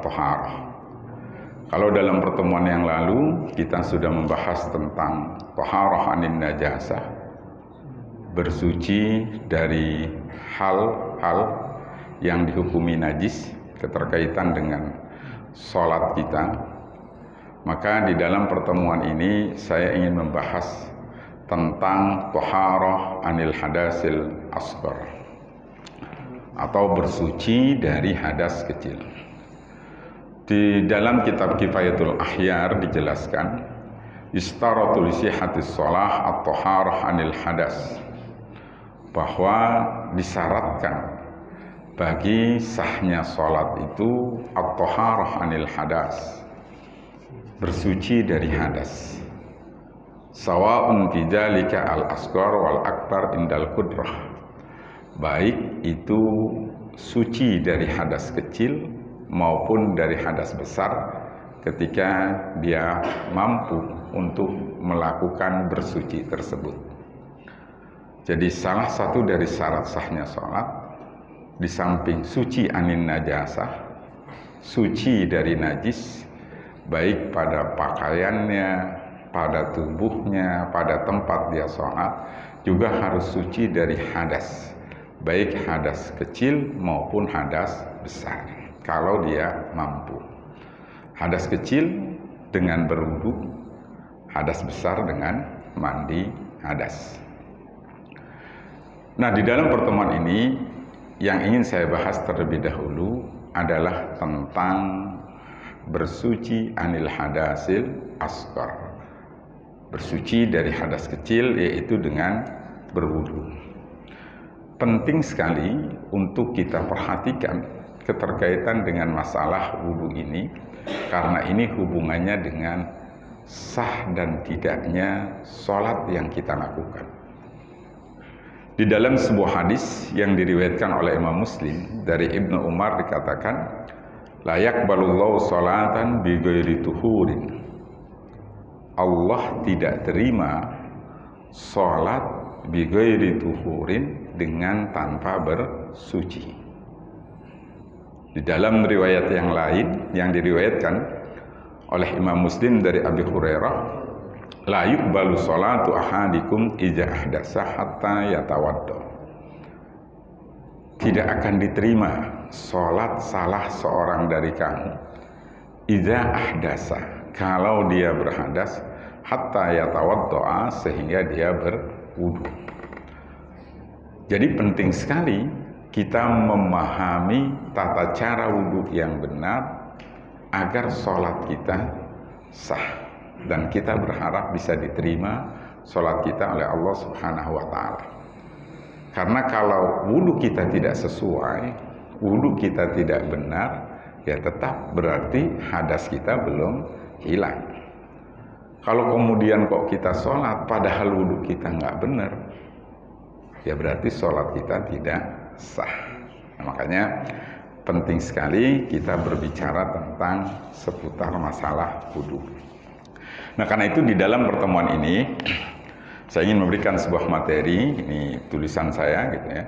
at-thaharah. Kalau dalam pertemuan yang lalu kita sudah membahas tentang thaharah anin najasah, bersuci dari hal-hal yang dihukumi najis keterkaitan dengan sholat kita. Maka di dalam pertemuan ini saya ingin membahas tentang thaharah anil hadasil asghar, atau bersuci dari hadas kecil. Di dalam kitab Kifayatul Ahyar dijelaskan, istaratu li sihhatis shalah at-thaharah anil hadas, bahwa disyaratkan bagi sahnya sholat itu at-thaharah anil hadas, bersuci dari hadas. Sawa'un fi dzalika al-asghar wal akbar indal qudrah, baik itu suci dari hadas kecil maupun dari hadas besar ketika dia mampu untuk melakukan bersuci tersebut. Jadi salah satu dari syarat sahnya sholat, di samping suci anin najasah, suci dari najis, baik pada pakaiannya, pada tubuhnya, pada tempat dia sholat, juga harus suci dari hadas, baik hadas kecil maupun hadas besar, kalau dia mampu. Hadas kecil dengan berwudu, hadas besar dengan mandi hadas. Nah, di dalam pertemuan ini yang ingin saya bahas terlebih dahulu adalah tentang bersuci anil hadasil asghar, bersuci dari hadas kecil, yaitu dengan berwudu. Penting sekali untuk kita perhatikan keterkaitan dengan masalah wudu ini, karena ini hubungannya dengan sah dan tidaknya sholat yang kita lakukan. Di dalam sebuah hadis yang diriwayatkan oleh Imam Muslim dari Ibnu Umar dikatakan, la yaqbalullahu sholatan bi ghairi tuhurin, Allah tidak terima sholat bi ghairi tuhurin, dengan tanpa bersuci. Di dalam riwayat yang lain yang diriwayatkan oleh Imam Muslim dari Abi Hurairah, la yuqbalu sholatu ahadikum idza ahdasa hatta yatawaddo, tidak akan diterima sholat salah seorang dari kamu idza ahdasa, kalau dia berhadas, hatta yatawaddoa, sehingga dia berwudu. Jadi penting sekali kita memahami tata cara wudu yang benar agar sholat kita sah, dan kita berharap bisa diterima sholat kita oleh Allah Subhanahu wa Ta'ala. Karena kalau wudu kita tidak sesuai, wudu kita tidak benar, ya tetap berarti hadas kita belum hilang. Kalau kemudian kok kita sholat padahal wudu kita nggak benar, ya berarti sholat kita tidak sah. Nah, makanya penting sekali kita berbicara tentang seputar masalah wudu. Nah, karena itu di dalam pertemuan ini saya ingin memberikan sebuah materi, ini tulisan saya gitu ya.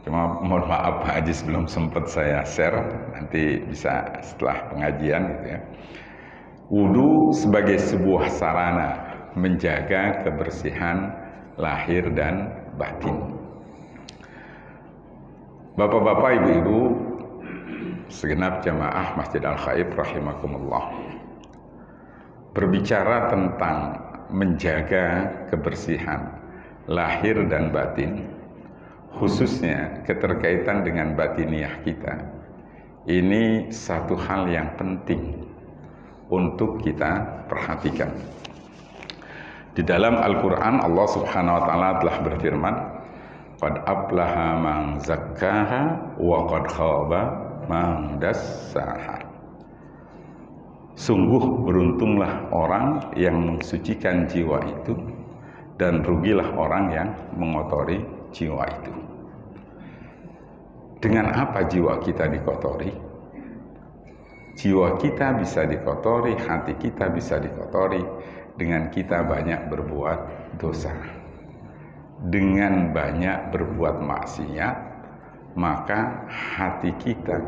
Cuma mohon maaf Pak Ajis belum sempat saya share, nanti bisa setelah pengajian gitu ya. Wudu sebagai sebuah sarana menjaga kebersihan lahir dan batin. Bapak-bapak, ibu-ibu, segenap jamaah Masjid Al-Khaib rahimakumullah, berbicara tentang menjaga kebersihan lahir dan batin, khususnya keterkaitan dengan batiniah kita, ini satu hal yang penting untuk kita perhatikan. Di dalam Al-Quran Allah Subhanahu wa Ta'ala telah berfirman, qad aflaha man zakkaha wa qad khaba man dassaha. Sungguh beruntunglah orang yang mensucikan jiwa itu, dan rugilah orang yang mengotori jiwa itu. Dengan apa jiwa kita dikotori? Jiwa kita bisa dikotori, hati kita bisa dikotori dengan kita banyak berbuat dosa, dengan banyak berbuat maksiat, maka hati kita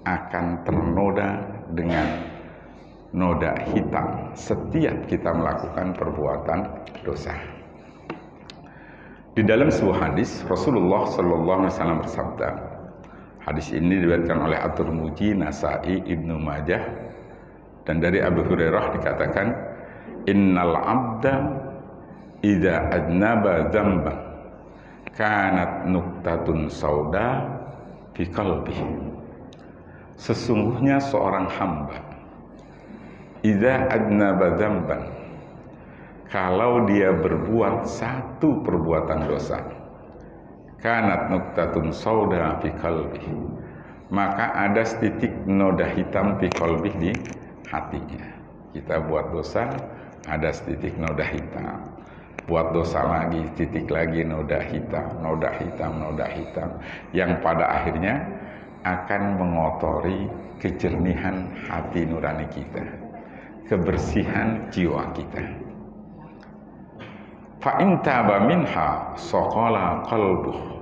akan ternoda dengan noda hitam setiap kita melakukan perbuatan dosa. Di dalam sebuah hadis Rasulullah Sallallahu Alaihi Wasallam bersabda, hadis ini diriwayatkan oleh At-Tirmidzi, Nasa'i, Ibnu Majah, dan dari Abu Hurairah dikatakan, innal abda idza adnaba dzamban kanat nuqtatun sauda fi qalbihi. Sesungguhnya seorang hamba idza adnaba dzamban, kalau dia berbuat satu perbuatan dosa, kanat nuqtatun sauda fi qalbihi, maka ada titik noda hitam fi qalbihi, di hatinya. Kita buat dosa, ada titik noda hitam. Buat dosa lagi, titik lagi noda hitam, noda hitam, noda hitam, yang pada akhirnya akan mengotori kejernihan hati nurani kita, kebersihan jiwa kita. Fa in taba minha saqala qalbuh.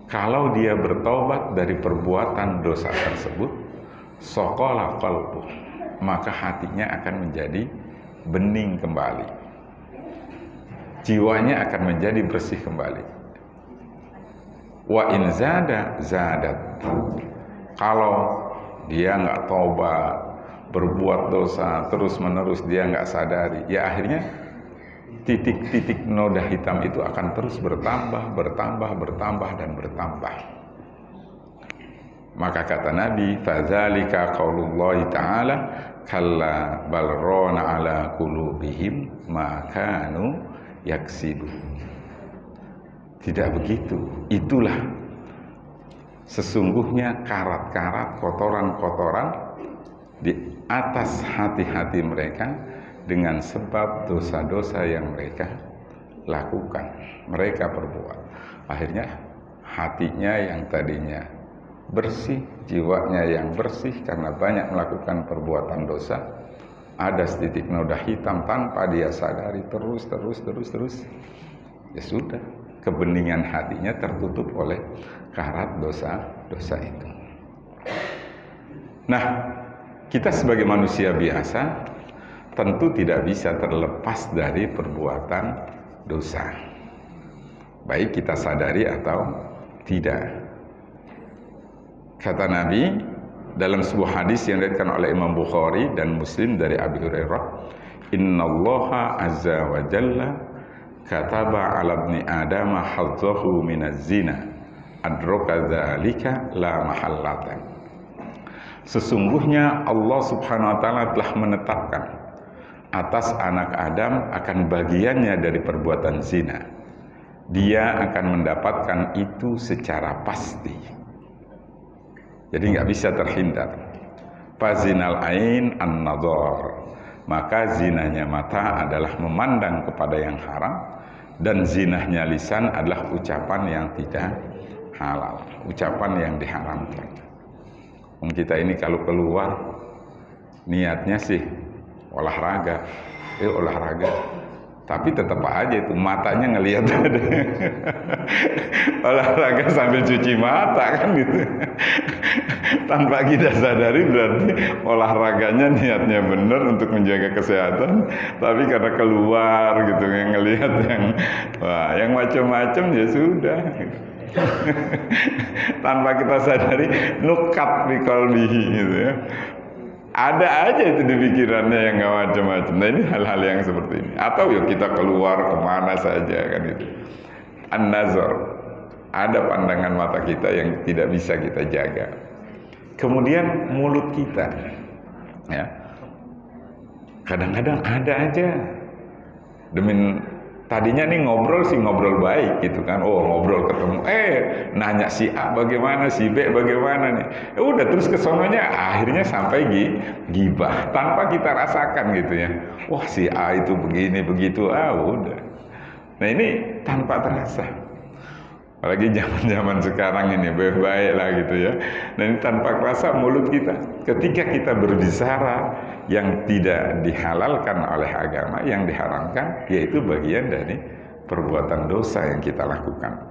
Kalau dia bertobat dari perbuatan dosa tersebut, saqala qalbuh, maka hatinya akan menjadi bening kembali. Jiwanya akan menjadi bersih kembali. Wa in zada zadat. Kalau dia nggak tobat, berbuat dosa terus menerus, dia nggak sadari, ya akhirnya titik-titik noda hitam itu akan terus bertambah, dan bertambah. Maka kata Nabi, fadzalika qaulullahi ta'ala, kalla bal rana ala qulubihim ma kanu yaksibu. Tidak begitu. Itulah sesungguhnya karat-karat, kotoran-kotoran di atas hati-hati mereka dengan sebab dosa-dosa yang mereka lakukan, mereka perbuat. Akhirnya hatinya yang tadinya bersih, jiwanya yang bersih karena banyak melakukan perbuatan dosa, ada setitik noda hitam tanpa dia sadari, terus. Ya sudah, kebeningan hatinya tertutup oleh karat dosa-dosa itu. Nah, kita sebagai manusia biasa tentu tidak bisa terlepas dari perbuatan dosa, baik kita sadari atau tidak. Kata Nabi dalam sebuah hadis yang diriwayatkan oleh Imam Bukhari dan Muslim dari Abi Hurairah, innallaha azza wa jalla kataba ala ibni adama hazzahu minaz zina adraka dzalika la mahallata. Sesungguhnya Allah Subhanahu wa taala telah menetapkan atas anak Adam akan bagiannya dari perbuatan zina. Dia akan mendapatkan itu secara pasti. Jadi nggak bisa terhindar. Fazinal ain an-nadhar, maka zinanya mata adalah memandang kepada yang haram, dan zinahnya lisan adalah ucapan yang tidak halal, ucapan yang diharamkan. Kita ini kalau keluar niatnya sih olahraga, tapi tetap aja itu matanya ngelihat olahraga sambil cuci mata kan gitu. Tanpa kita sadari berarti olahraganya niatnya benar untuk menjaga kesehatan, tapi karena keluar gitu yang ngelihat yang macam-macam ya sudah. Tanpa kita sadari nukat fi qalbihi gitu ya. Ada aja itu di pikirannya yang nggak macam-macam. Nah ini hal-hal yang seperti ini. Atau ya kita keluar kemana saja kan itu. An-nazar, ada pandangan mata kita yang tidak bisa kita jaga. Kemudian mulut kita, ya kadang-kadang ada aja. Tadinya nih ngobrol baik gitu kan. Oh ngobrol ketemu, nanya si A bagaimana, si B bagaimana nih. Udah terus kesononya akhirnya sampai gibah tanpa kita rasakan gitu ya. Wah si A itu begini begitu, udah. Nah ini tanpa terasa. Apalagi zaman sekarang ini baik-baik lah gitu ya. Dan ini tanpa kerasa mulut kita ketika kita berbicara yang tidak dihalalkan oleh agama, yang diharamkan, yaitu bagian dari perbuatan dosa yang kita lakukan.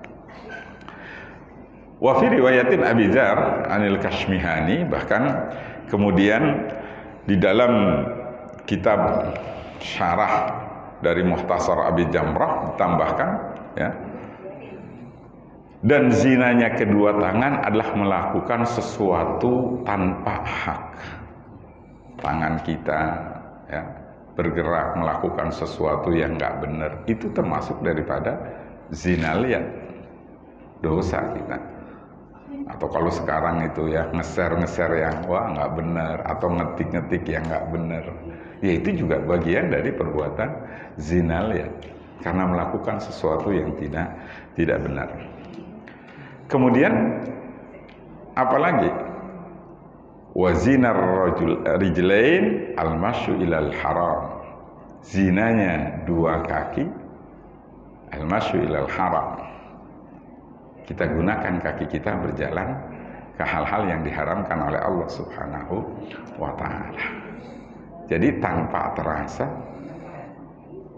Wa fi riwayatin Abi Dzar anil Kashmihani, bahkan kemudian di dalam kitab syarah dari Mukhtasar Abi Jamrah ditambahkan, ya, dan zinanya kedua tangan adalah melakukan sesuatu tanpa hak. Tangan kita, ya, bergerak melakukan sesuatu yang nggak benar, itu termasuk daripada zina liar, dosa kita. Atau kalau sekarang itu ya ngeser-ngeser yang wah nggak benar, atau ngetik-ngetik yang nggak benar, ya itu juga bagian dari perbuatan zina liar, karena melakukan sesuatu yang tidak benar. Kemudian apalagi wazinar rijlain al-masyu ilal haram, zinanya dua kaki, al-masyu ilal haram, kita gunakan kaki kita berjalan ke hal-hal yang diharamkan oleh Allah Subhanahu wa ta'ala. Jadi tanpa terasa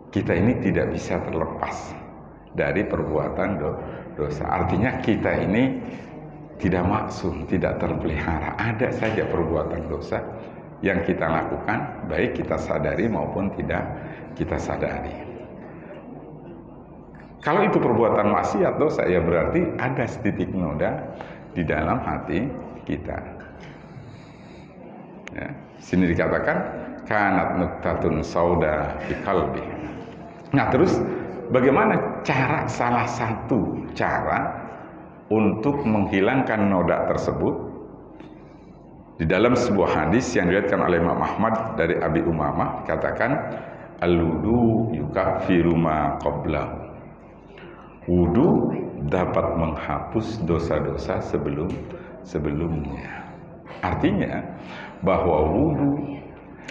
kita ini tidak bisa terlepas dari perbuatan dosa. Artinya kita ini tidak maksum, tidak terpelihara. Ada saja perbuatan dosa yang kita lakukan, baik kita sadari maupun tidak kita sadari. Kalau itu perbuatan maksiat dosa, ya berarti ada titik noda di dalam hati kita. Ya, sini dikatakan kanat nuktatun sauda fi qalbi. Nah, terus bagaimana salah satu cara untuk menghilangkan noda tersebut? Di dalam sebuah hadis yang diriwayatkan oleh Imam Ahmad dari Abi Umamah, katakan al-wudu yukaffiru ma qablahu. Wudu dapat menghapus dosa-dosa sebelumnya. Artinya bahwa wudu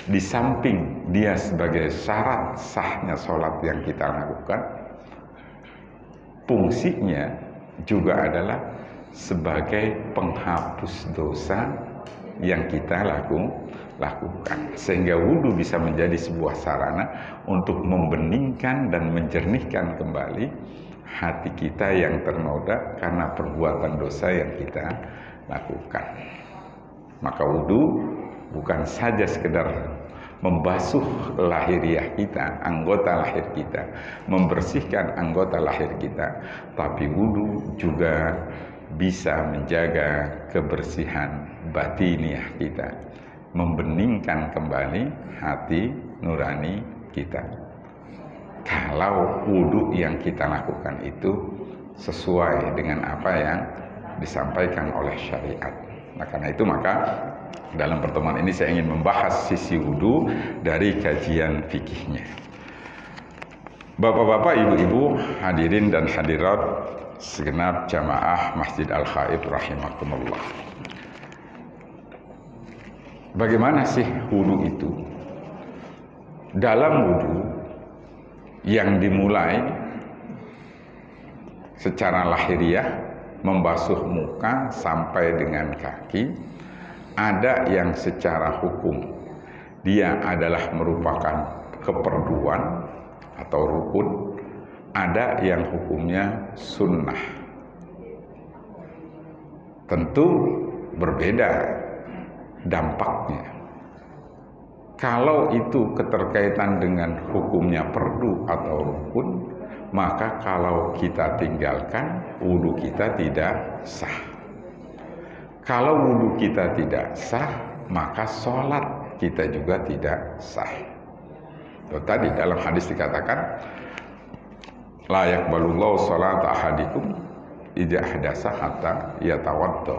di samping dia sebagai syarat sahnya sholat yang kita lakukan, fungsinya juga adalah sebagai penghapus dosa yang kita lakukan. Sehingga wudu bisa menjadi sebuah sarana untuk membeningkan dan menjernihkan kembali hati kita yang ternoda karena perbuatan dosa yang kita lakukan. Maka wudu bukan saja sekedar membasuh lahiriah kita, anggota lahir kita, membersihkan anggota lahir kita, tapi wudu juga bisa menjaga kebersihan batiniah kita, membeningkan kembali hati nurani kita. Kalau wudu yang kita lakukan itu sesuai dengan apa yang disampaikan oleh syariat. Nah, karena itu maka dalam pertemuan ini saya ingin membahas sisi wudu dari kajian fikihnya. Bapak-bapak, ibu-ibu, hadirin dan hadirat segenap jamaah Masjid Al-Khaib rahimakumullah. Bagaimana sih wudu itu? Dalam wudu yang dimulai secara lahiriah, membasuh muka sampai dengan kaki, ada yang secara hukum dia adalah merupakan keperluan atau rukun, ada yang hukumnya sunnah. Tentu berbeda dampaknya. Kalau itu keterkaitan dengan hukumnya perdu atau rukun, maka kalau kita tinggalkan, wudu kita tidak sah. Kalau wudu kita tidak sah, maka sholat kita juga tidak sah. Tadi dalam hadis dikatakan, la yaqbalullahu sholata ahadikum idza ahdasa hatta yatawaddo.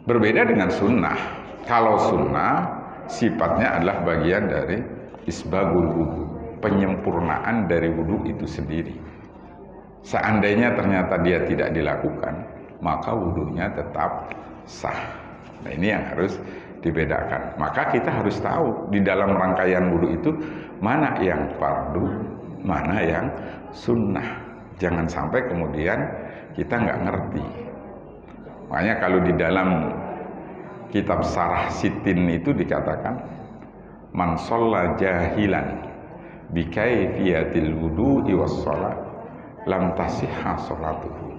Berbeda dengan sunnah. Kalau sunnah sifatnya adalah bagian dari isbagul wudu, penyempurnaan dari wudu itu sendiri. Seandainya ternyata dia tidak dilakukan, maka wudunya tetap sah. Nah, ini yang harus dibedakan. Maka kita harus tahu di dalam rangkaian wudu itu mana yang fardu, mana yang sunnah. Jangan sampai kemudian kita nggak ngerti. Makanya kalau di dalam kitab Sarah Sitin itu dikatakan man shalla jahilan bi kaifiyatil wudu'i was shalah lam tasihha sholatuhu.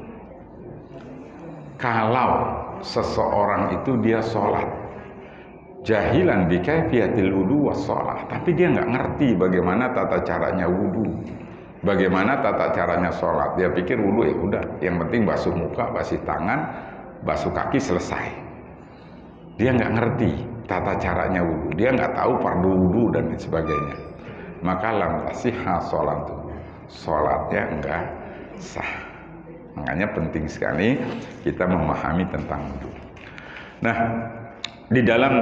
kalau seseorang itu dia sholat jahilan bikaifiyatil wudu was sholat, tapi dia nggak ngerti bagaimana tata caranya wudu, bagaimana tata caranya sholat. Dia pikir wudu ya udah, yang penting basuh muka, basuh tangan, basuh kaki, selesai. Dia nggak ngerti tata caranya wudu, dia nggak tahu fardu wudu dan sebagainya. Maka lam tasihha sholat, sholatnya enggak sah. Makanya penting sekali kita memahami tentang wudu. Nah, di dalam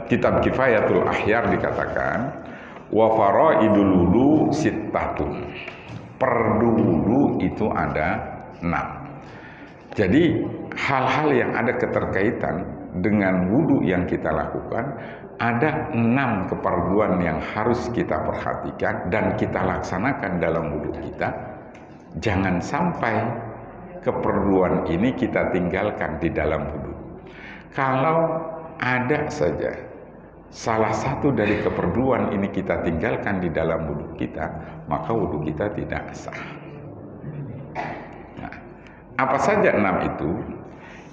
kitab Kifayatul Ahyar dikatakan wa faraidul wudu sittatun. Fardu wudu itu ada 6. Jadi hal-hal yang ada keterkaitan dengan wudu yang kita lakukan, ada 6 keperluan yang harus kita perhatikan dan kita laksanakan dalam wudu kita. Jangan sampai keperluan ini kita tinggalkan di dalam wudu. Kalau ada saja salah satu dari keperluan ini kita tinggalkan di dalam wudu kita, maka wudu kita tidak sah. Nah, apa saja 6 itu?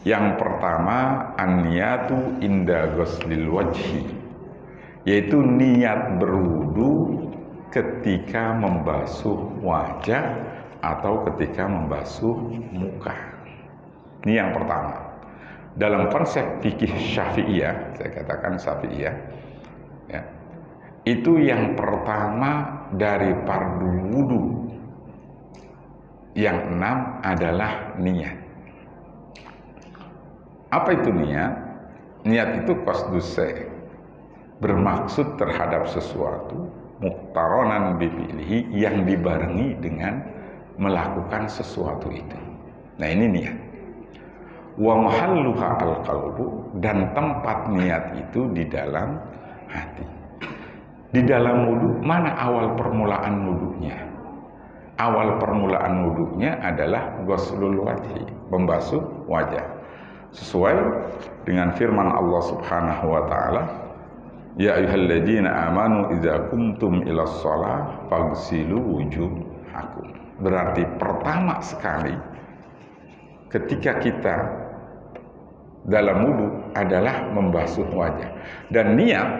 Yang pertama, an-niyatu inda ghuslil wajhi, yaitu niat berwudu ketika membasuh wajah atau ketika membasuh muka. Ini yang pertama. Dalam konsep fikih Syafi'iyah, saya katakan Syafi'iyah, ya, itu yang pertama dari fardu wudu. Yang 6 adalah niat. Apa itu niat? Niat itu qasdus syai', bermaksud terhadap sesuatu, muqtaronan bifi'lihi, yang dibarengi dengan melakukan sesuatu itu. Nah, ini niat. Wa mahalluha al-qalbu, dan tempat niat itu di dalam hati. Di dalam wudu, mana awal permulaan wudunya? Awal permulaan wudunya adalah ghuslul wajhi, membasuh wajah. Sesuai dengan firman Allah Subhanahu wa taala, ya ayyuhalladzina amanu idza qumtum ilas shalah faghsilu wujuhakum. Berarti pertama sekali ketika kita dalam wudu adalah membasuh wajah. Dan niat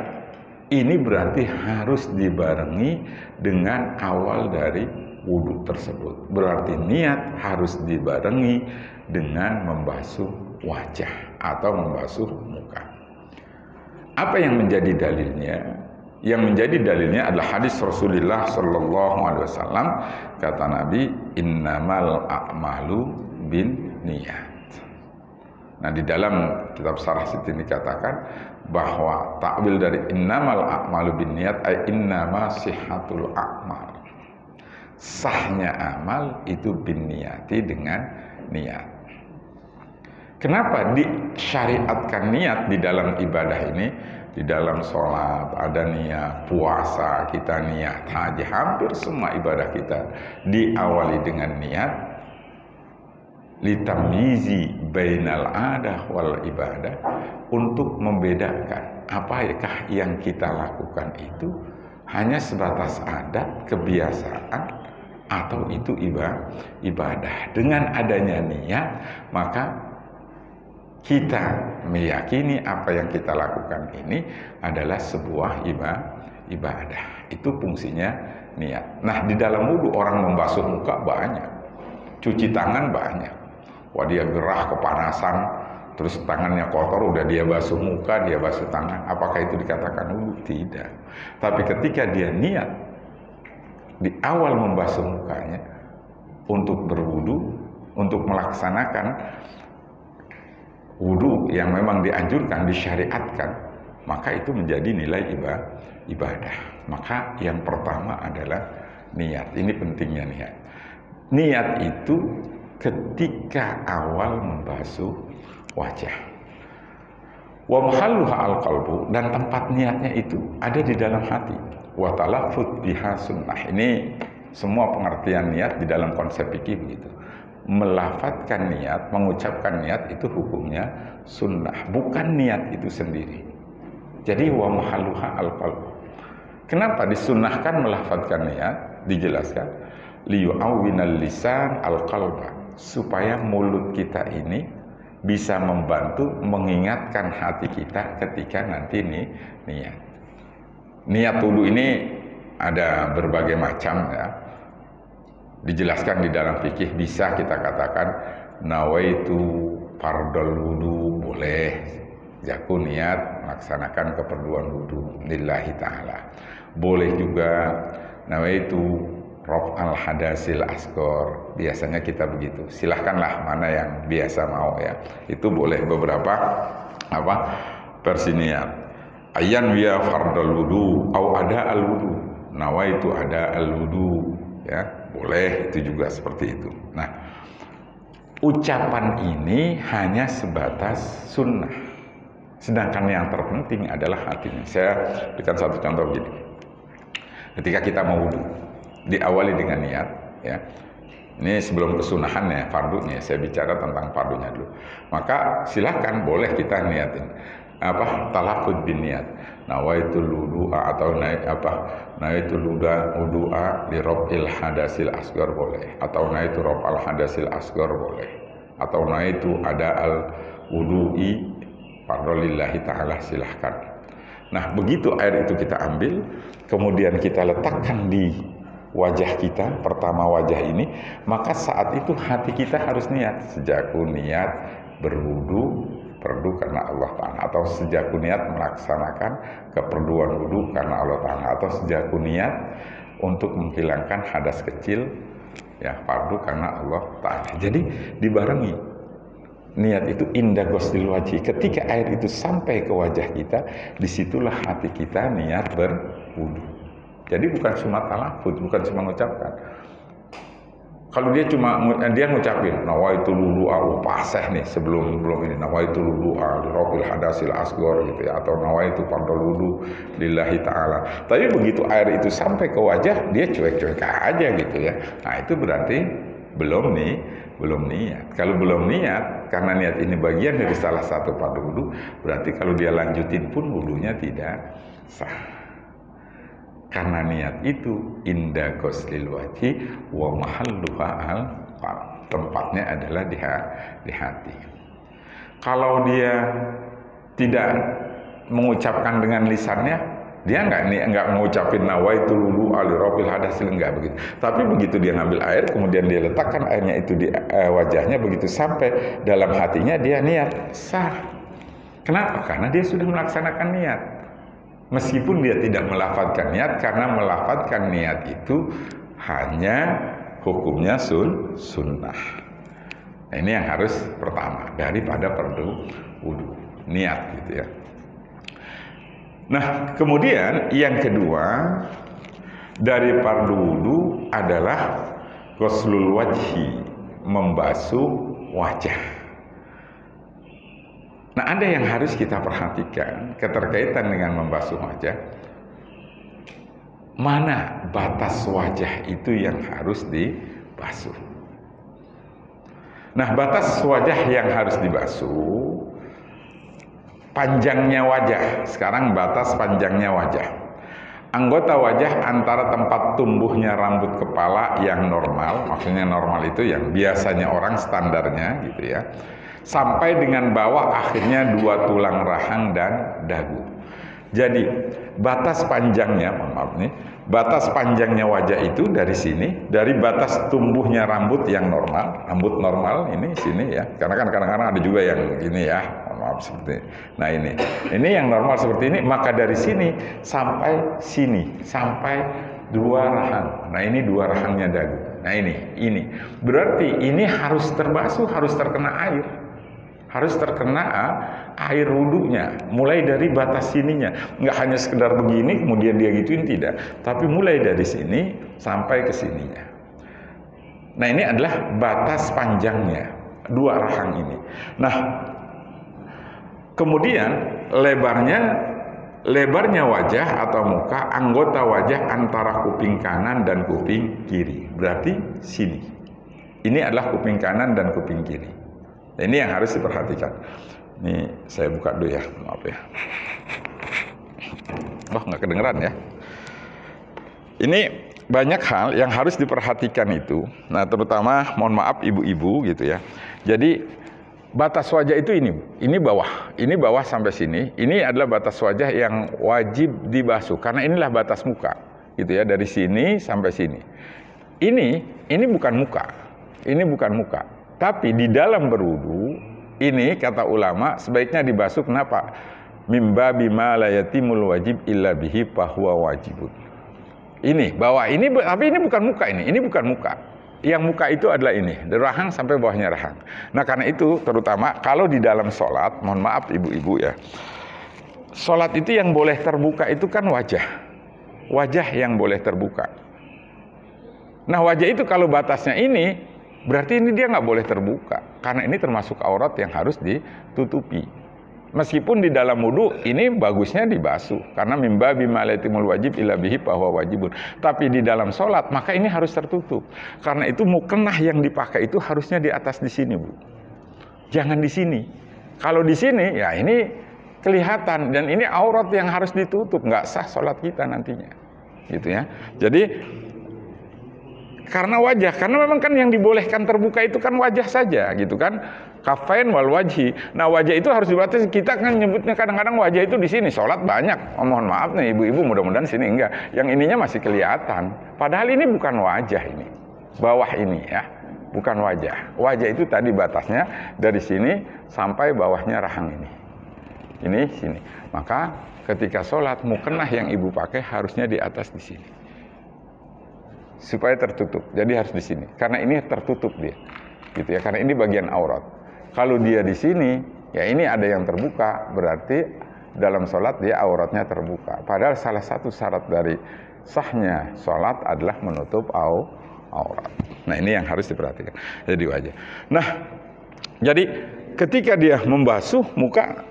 ini berarti harus dibarengi dengan awal dari wudu tersebut. Berarti niat harus dibarengi dengan membasuh wajah atau membasuh muka. Apa yang menjadi dalilnya? Yang menjadi dalilnya adalah hadis Rasulullah Sallallahu Alaihi Wasallam. Kata Nabi, innamal a'malu bin niyat. Nah, di dalam kitab Syarah Sitin dikatakan bahwa takwil dari innamal a'malu bin niyat ay innama sihhatul a'mal. Sahnya amal itu bin niyati, dengan niat. Kenapa disyariatkan niat di dalam ibadah ini? Di dalam sholat ada niat, puasa kita niat, haji, hampir semua ibadah kita diawali dengan niat. Litamyizi bainal adah wal ibadah, untuk membedakan apakah yang kita lakukan itu hanya sebatas adat, kebiasaan, atau itu ibadah. Dengan adanya niat, maka kita meyakini apa yang kita lakukan ini adalah sebuah ibadah. Itu fungsinya niat. Nah, di dalam wudu orang membasuh muka banyak, cuci tangan banyak. Wah, dia gerah kepanasan, terus tangannya kotor, udah dia basuh muka, dia basuh tangan. Apakah itu dikatakan wudu? Tidak. Tapi ketika dia niat di awal membasuh mukanya untuk berwudu, untuk melaksanakan wudu yang memang dianjurkan, disyariatkan, maka itu menjadi nilai ibadah. Maka yang pertama adalah niat. Ini pentingnya niat. Niat itu ketika awal membasuh wajah. Wa mahalluha al-qalbu, dan tempat niatnya itu ada di dalam hati. Wa talaffuz biha sunnah. Ini semua pengertian niat di dalam konsep fikih begitu. Melafadzkan niat, mengucapkan niat itu hukumnya sunnah, bukan niat itu sendiri. Jadi wa mahalluha al-qalbu. Kenapa disunnahkan melafadzkan niat? Dijelaskan liyu'awwinal lisan al-qalba, supaya mulut kita ini bisa membantu mengingatkan hati kita ketika nanti nih niat. Niat wudu ini ada berbagai macam ya. Dijelaskan di dalam fikih, bisa kita katakan nawaitu fardhol wudu, boleh. Jaku niat melaksanakan keperluan wudu lillahi ta'ala. Boleh juga nawaitu raf'al hadasil asghar, biasanya kita begitu. Silahkanlah mana yang biasa mau ya. Itu boleh beberapa versi niat. Ayyan wiya fardal wudu au ada al wudu. Nawaitu ada al wudu ya, boleh itu juga seperti itu. Nah, ucapan ini hanya sebatas sunnah. Sedangkan yang terpenting adalah hatinya. Saya berikan satu contoh begini. Ketika kita mau wudu, diawali dengan niat ya. Ini sebelum kesunahan ya, fardunya. Saya bicara tentang fardunya dulu. Maka silahkan boleh kita niatin talafud bin niat. Nawaitul wudu'a atau nawaitul wudu'a li raf'il hadasil asghar boleh, atau nawaitu raf'al hadasil asghar boleh, atau nawaitu ada al wudu'i fardholillahi ta'ala, silahkan. Nah, begitu air itu kita ambil, kemudian kita letakkan di wajah kita, pertama wajah ini, maka saat itu hati kita harus niat. Sejaku niat berwudu perlu karena Allah Ta'ala, atau sejaku niat melaksanakan keperluan wudu karena Allah Ta'ala, atau sejaku niat untuk menghilangkan hadas kecil ya, fardu karena Allah Ta'ala. Jadi dibarengi niat itu indah ghuslil wajhi. Ketika air itu sampai ke wajah kita, disitulah hati kita niat berwudu. Jadi bukan cuma talafuz, bukan cuma mengucapkan. Kalau dia ngucapin nawaitul wudu'a, paseh nih sebelum ini, nawaitul wudu'a li raf'il hadasil asghar gitu ya, atau nawaitu fardhol wudu lillahi ta'ala. Tapi begitu air itu sampai ke wajah, dia cuek-cuek aja gitu ya. Nah, itu berarti belum niat. Kalau belum niat, karena niat ini bagian dari salah satu fardu wudu, berarti kalau dia lanjutin pun wudunya tidak sah. Karena niat itu inda ghuslil wajhi wa mahalluha al-qalb. Tempatnya adalah di hati. Kalau dia tidak mengucapkan dengan lisannya, dia enggak mengucapin nawaitul wudu'a li raf'il hadasil, enggak begitu. Tapi begitu dia ngambil air, kemudian dia letakkan airnya itu di wajahnya, begitu sampai dalam hatinya dia niat, sah. Kenapa? Karena dia sudah melaksanakan niat. Meskipun dia tidak melafadzkan niat, karena melafadzkan niat itu hanya hukumnya sunnah. Nah, ini yang harus pertama daripada fardu wudu, niat gitu ya. Nah, kemudian yang kedua dari fardu wudu adalah ghuslul wajhi, membasuh wajah. Nah, ada yang harus kita perhatikan keterkaitan dengan membasuh wajah. Mana batas wajah itu yang harus dibasuh? Nah, batas wajah yang harus dibasuh, panjangnya wajah. Sekarang batas panjangnya wajah. Anggota wajah antara tempat tumbuhnya rambut kepala yang normal, maksudnya normal itu yang biasanya orang standarnya gitu ya, sampai dengan bawah akhirnya 2 tulang rahang dan dagu. Jadi batas panjangnya, batas panjangnya wajah itu dari sini, dari batas tumbuhnya rambut yang normal, rambut normal ini sini ya, karena kan kadang-kadang ada juga yang ini ya, maaf seperti ini. Nah ini yang normal seperti ini, maka dari sini sampai sini, sampai 2 rahang. Nah ini 2 rahangnya dagu. Nah ini berarti ini harus terbasuh, harus terkena air. Harus terkena air wudunya, mulai dari batas sininya. Nggak hanya sekedar begini kemudian dia gituin, tidak, tapi mulai dari sini sampai ke sininya. Nah, ini adalah batas panjangnya 2 rahang ini. Nah, kemudian lebarnya wajah atau muka, anggota wajah antara kuping kanan dan kuping kiri, berarti sini. Ini adalah kuping kanan dan kuping kiri. Nah, ini yang harus diperhatikan. Ini saya buka dulu ya, maaf ya. Oh, nggak kedengeran ya. Ini banyak hal yang harus diperhatikan itu. Nah, terutama mohon maaf ibu-ibu gitu ya. Jadi batas wajah itu ini bawah sampai sini. Ini adalah batas wajah yang wajib dibasuh karena inilah batas muka, gitu ya, dari sini sampai sini. Ini bukan muka, tapi di dalam berwudu ini kata ulama sebaiknya dibasuh. Kenapa? Mimba bima la yatimul wajib illa bihi fahuwa wajibun. Ini bawah ini, tapi ini bukan muka, ini bukan muka. Yang muka itu adalah ini, dari rahang sampai bawahnya rahang. Nah karena itu terutama kalau di dalam sholat, mohon maaf ibu-ibu ya, sholat itu yang boleh terbuka itu kan wajah yang boleh terbuka. Nah wajah itu kalau batasnya ini, berarti ini dia nggak boleh terbuka, karena ini termasuk aurat yang harus ditutupi. Meskipun di dalam wudu ini bagusnya dibasuh karena mimba bimalatimul wajib illa bihi bahwa wajibun. Tapi di dalam sholat maka ini harus tertutup. Karena itu mukennah yang dipakai itu harusnya di atas di sini, Bu. Jangan di sini. Kalau di sini ya ini kelihatan dan ini aurat yang harus ditutup, nggak sah sholat kita nantinya. Gitu ya. Jadi karena memang kan yang dibolehkan terbuka itu kan wajah saja gitu kan. Kafain wal wajhi. Nah wajah itu harus dibatasi. Kita kan nyebutnya kadang-kadang wajah itu di sini. Sholat banyak. Oh, mohon maaf nih ibu-ibu, mudah-mudahan sini enggak. Yang ininya masih kelihatan. Padahal ini bukan wajah ini. Bawah ini ya. Bukan wajah. Wajah itu tadi batasnya dari sini sampai bawahnya rahang ini. Ini sini. Maka ketika sholat mukennah yang ibu pakai harusnya di atas di sini. Supaya tertutup. Jadi harus di sini. Karena ini tertutup dia. Gitu ya. Karena ini bagian aurat. Kalau dia di sini, ya ini ada yang terbuka, berarti dalam sholat dia auratnya terbuka. Padahal salah satu syarat dari sahnya sholat adalah menutup aurat. Nah ini yang harus diperhatikan. Jadi wajah. Nah, jadi ketika dia membasuh muka,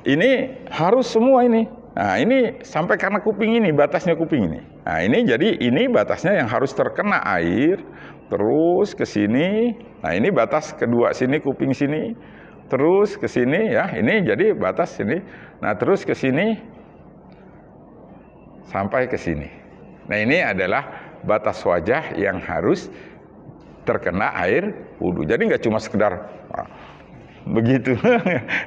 ini harus semua ini. Nah ini sampai karena kuping ini, batasnya kuping ini. Nah ini jadi ini batasnya yang harus terkena air. Terus ke sini, nah ini batas kedua sini, kuping sini, terus ke sini ya, ini jadi batas sini, nah terus ke sini, sampai ke sini. Nah ini adalah batas wajah yang harus terkena air wudu. Jadi nggak cuma sekedar begitu.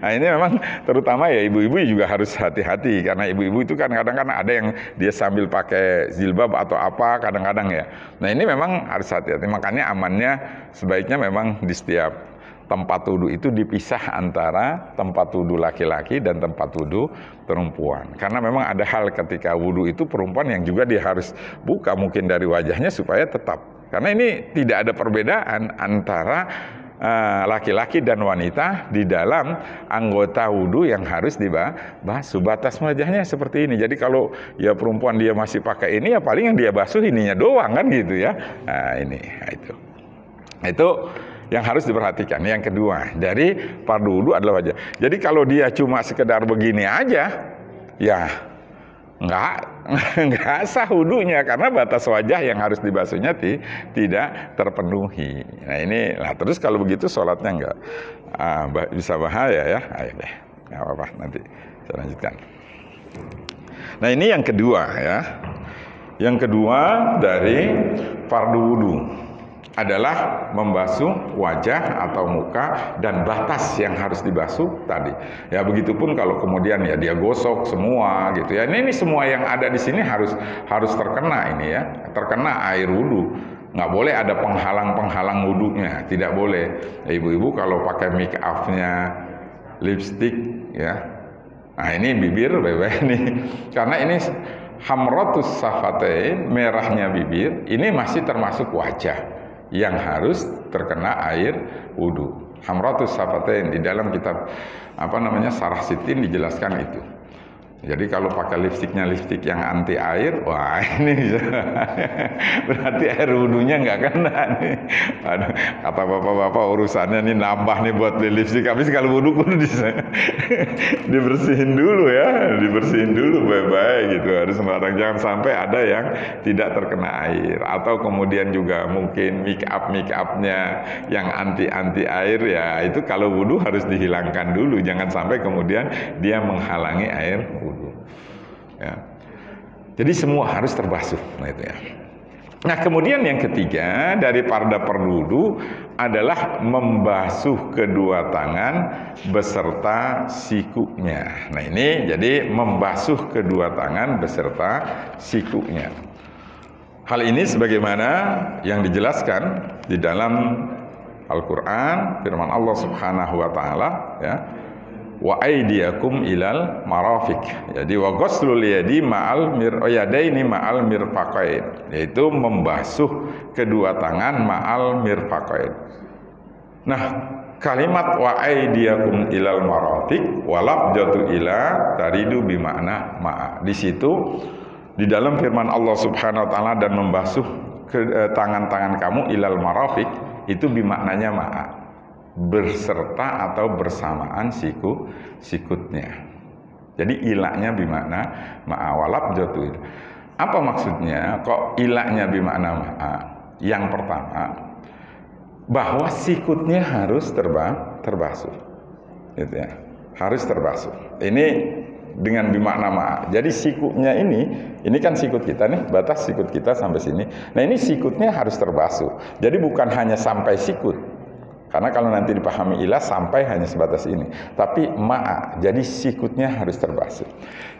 Nah ini memang terutama ya ibu-ibu juga harus hati-hati karena ibu-ibu itu kan kadang-kadang ada yang dia sambil pakai jilbab atau apa kadang-kadang ya. Nah ini memang harus hati-hati. Makanya amannya sebaiknya memang di setiap tempat wudu itu dipisah antara tempat wudu laki-laki dan tempat wudu perempuan. Karena memang ada hal ketika wudu itu perempuan yang juga dia harus buka mungkin dari wajahnya supaya tetap. Karena ini tidak ada perbedaan antara laki-laki dan wanita di dalam anggota wudu yang harus dibasuh. Batas wajahnya seperti ini. Jadi kalau ya perempuan dia masih pakai ini ya paling yang dia basuh ininya doang kan gitu ya. Nah ini itu yang harus diperhatikan. Yang kedua dari fardu wudu adalah wajah. Jadi kalau dia cuma sekedar begini aja ya nggak sah wudunya karena batas wajah yang harus dibasuhnya tidak terpenuhi. Nah ini, terus kalau begitu sholatnya nggak bisa bahaya ya. Ayo deh, nggak apa-apa nanti saya lanjutkan. Nah ini yang kedua ya. Yang kedua dari fardu wudu adalah membasuh wajah atau muka dan batas yang harus dibasuh tadi. Ya begitupun kalau kemudian ya dia gosok semua gitu ya. Ini semua yang ada di sini harus terkena ini ya, terkena air wudu. Nggak boleh ada penghalang wudunya, tidak boleh. Ya, ibu-ibu kalau pakai make up-nya lipstick ya. Nah ini bibir bebek nih. Karena ini hamratus safatain, merahnya bibir, ini masih termasuk wajah yang harus terkena air wudu. Hamratus safatain di dalam kitab Sarah Sitin dijelaskan itu. Jadi kalau pakai lipstik yang anti air, wah ini bisa. Berarti air wudunya nggak kena nih. Aduh, kata bapak-bapak urusannya nih nambah nih buat beli lipstik. Habis kalau wudu kudu dibersihin dulu ya, dibersihin dulu baik-baik gitu. Harus sembarang, jangan sampai ada yang tidak terkena air. Atau kemudian juga mungkin make upnya yang anti air ya, itu kalau wudu harus dihilangkan dulu. Jangan sampai kemudian dia menghalangi air wudu. Ya. Jadi semua harus terbasuh, nah itu ya. Nah, kemudian yang ketiga dari pada perwudu adalah membasuh kedua tangan beserta sikunya. Nah, ini jadi membasuh kedua tangan beserta sikunya. Hal ini sebagaimana yang dijelaskan di dalam Al-Qur'an, firman Allah Subhanahu wa taala, ya. Wa aydiyakum ilal marafiq. Jadi wa ghuslul yadi ma'al yadaini ma'al mirfaqain, yaitu membasuh kedua tangan ma'al mirfaqain. Nah, kalimat wa aydiyakum ilal marafiq walab jatu ila taridu bimakna ma'a. Di situ di dalam firman Allah Subhanahu wa taala dan membasuh tangan-tangan kamu ilal marafiq itu bimaknanya ma'a, berserta atau bersamaan sikutnya. Jadi ilaknya bimakna ma'awalab jatuh. Apa maksudnya kok ilaknya bimakna ma'a? Yang pertama, bahwa sikutnya harus terbasuh, gitu ya, harus terbasuh. Ini dengan bimakna ma'a. Jadi sikutnya ini kan sikut kita nih, batas sikut kita sampai sini. Nah, ini sikutnya harus terbasuh. Jadi bukan hanya sampai sikut. Karena kalau nanti dipahami ilah sampai hanya sebatas ini. Tapi ma'a, jadi sikutnya harus terbasuh.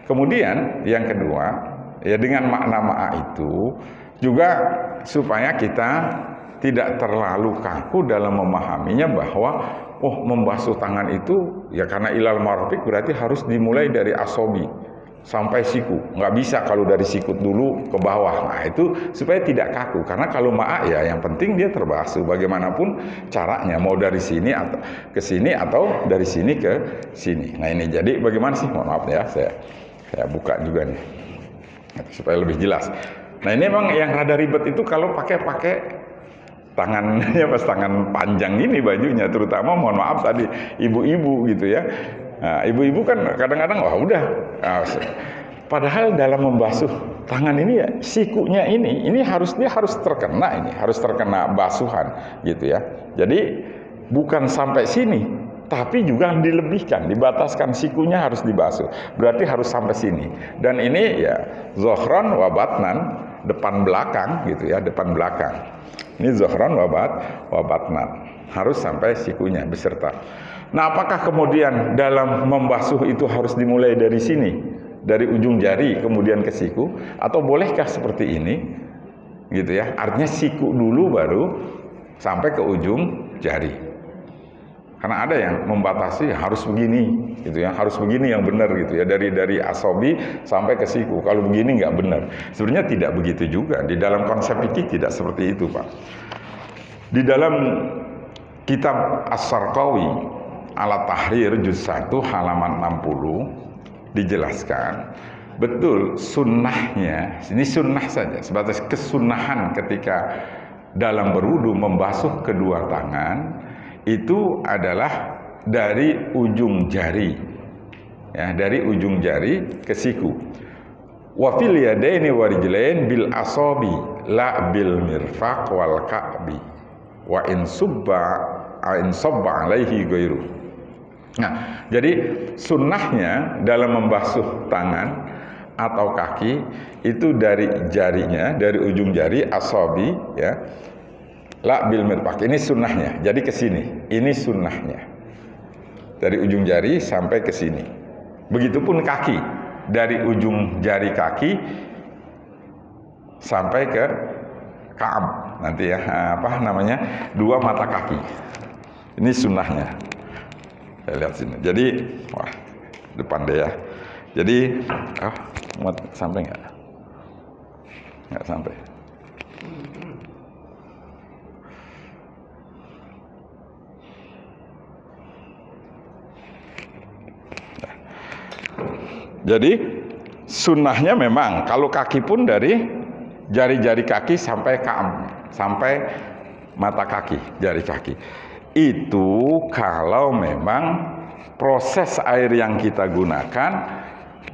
Kemudian yang kedua, ya dengan makna ma'a itu juga supaya kita tidak terlalu kaku dalam memahaminya bahwa membasuh tangan itu ya karena ilal marafiq berarti harus dimulai dari asobi sampai siku. Nggak bisa kalau dari sikut dulu ke bawah. Nah, itu supaya tidak kaku. Karena kalau ma'a ya yang penting dia terbasuh bagaimanapun caranya, mau dari sini atau ke sini atau dari sini ke sini. Nah, ini jadi bagaimana sih? Mohon maaf ya, saya buka juga nih supaya lebih jelas. Nah, ini memang yang rada ribet itu kalau pakai tangannya pas tangan panjang ini bajunya, terutama mohon maaf tadi ibu-ibu gitu ya. Nah, ibu-ibu kan kadang-kadang udah. Nah, padahal dalam membasuh tangan ini ya sikunya ini harus terkena, harus terkena basuhan gitu ya. Jadi bukan sampai sini, tapi juga dilebihkan, dibataskan, sikunya harus dibasuh. Berarti harus sampai sini. Dan ini ya zohron wa batnan, depan belakang gitu ya, depan belakang. Ini zohron wa batnan. Harus sampai sikunya beserta. Nah, apakah kemudian dalam membasuh itu harus dimulai dari sini, dari ujung jari kemudian ke siku, atau bolehkah seperti ini, gitu ya? Artinya siku dulu baru sampai ke ujung jari. Karena ada yang membatasi harus begini, gitu ya, harus begini yang benar gitu ya, dari asobi sampai ke siku. Kalau begini nggak benar. Sebenarnya tidak begitu juga. Di dalam konsep fikih tidak seperti itu, Pak. Di dalam kitab As-Sarqawi Ala Tahrir juz 1 halaman 60 dijelaskan betul sunnahnya, ini sunnah saja, sebatas kesunahan ketika dalam berwudu membasuh kedua tangan itu adalah dari ujung jari, ya, dari ujung jari ke siku. Wa fil yadaini wa rijlain bil asabi la bil mirfaq wal ka'bi wa in sabba alaihi ghairu. Nah, jadi sunnahnya dalam membasuh tangan atau kaki itu dari jarinya, dari ujung jari asabi ya, la bil mirfaq. Ini sunnahnya. Jadi ke sini. Ini sunnahnya. Dari ujung jari sampai ke sini. Begitupun kaki, dari ujung jari kaki sampai ke ka'ab. Nanti ya, dua mata kaki. Ini sunnahnya. Saya lihat sini. Jadi, depan deh ya. Jadi, sampai nggak? Nggak sampai. Jadi, sunnahnya memang kalau kaki pun dari jari-jari kaki sampai sampai mata kaki, jari kaki. Itu kalau memang proses air yang kita gunakan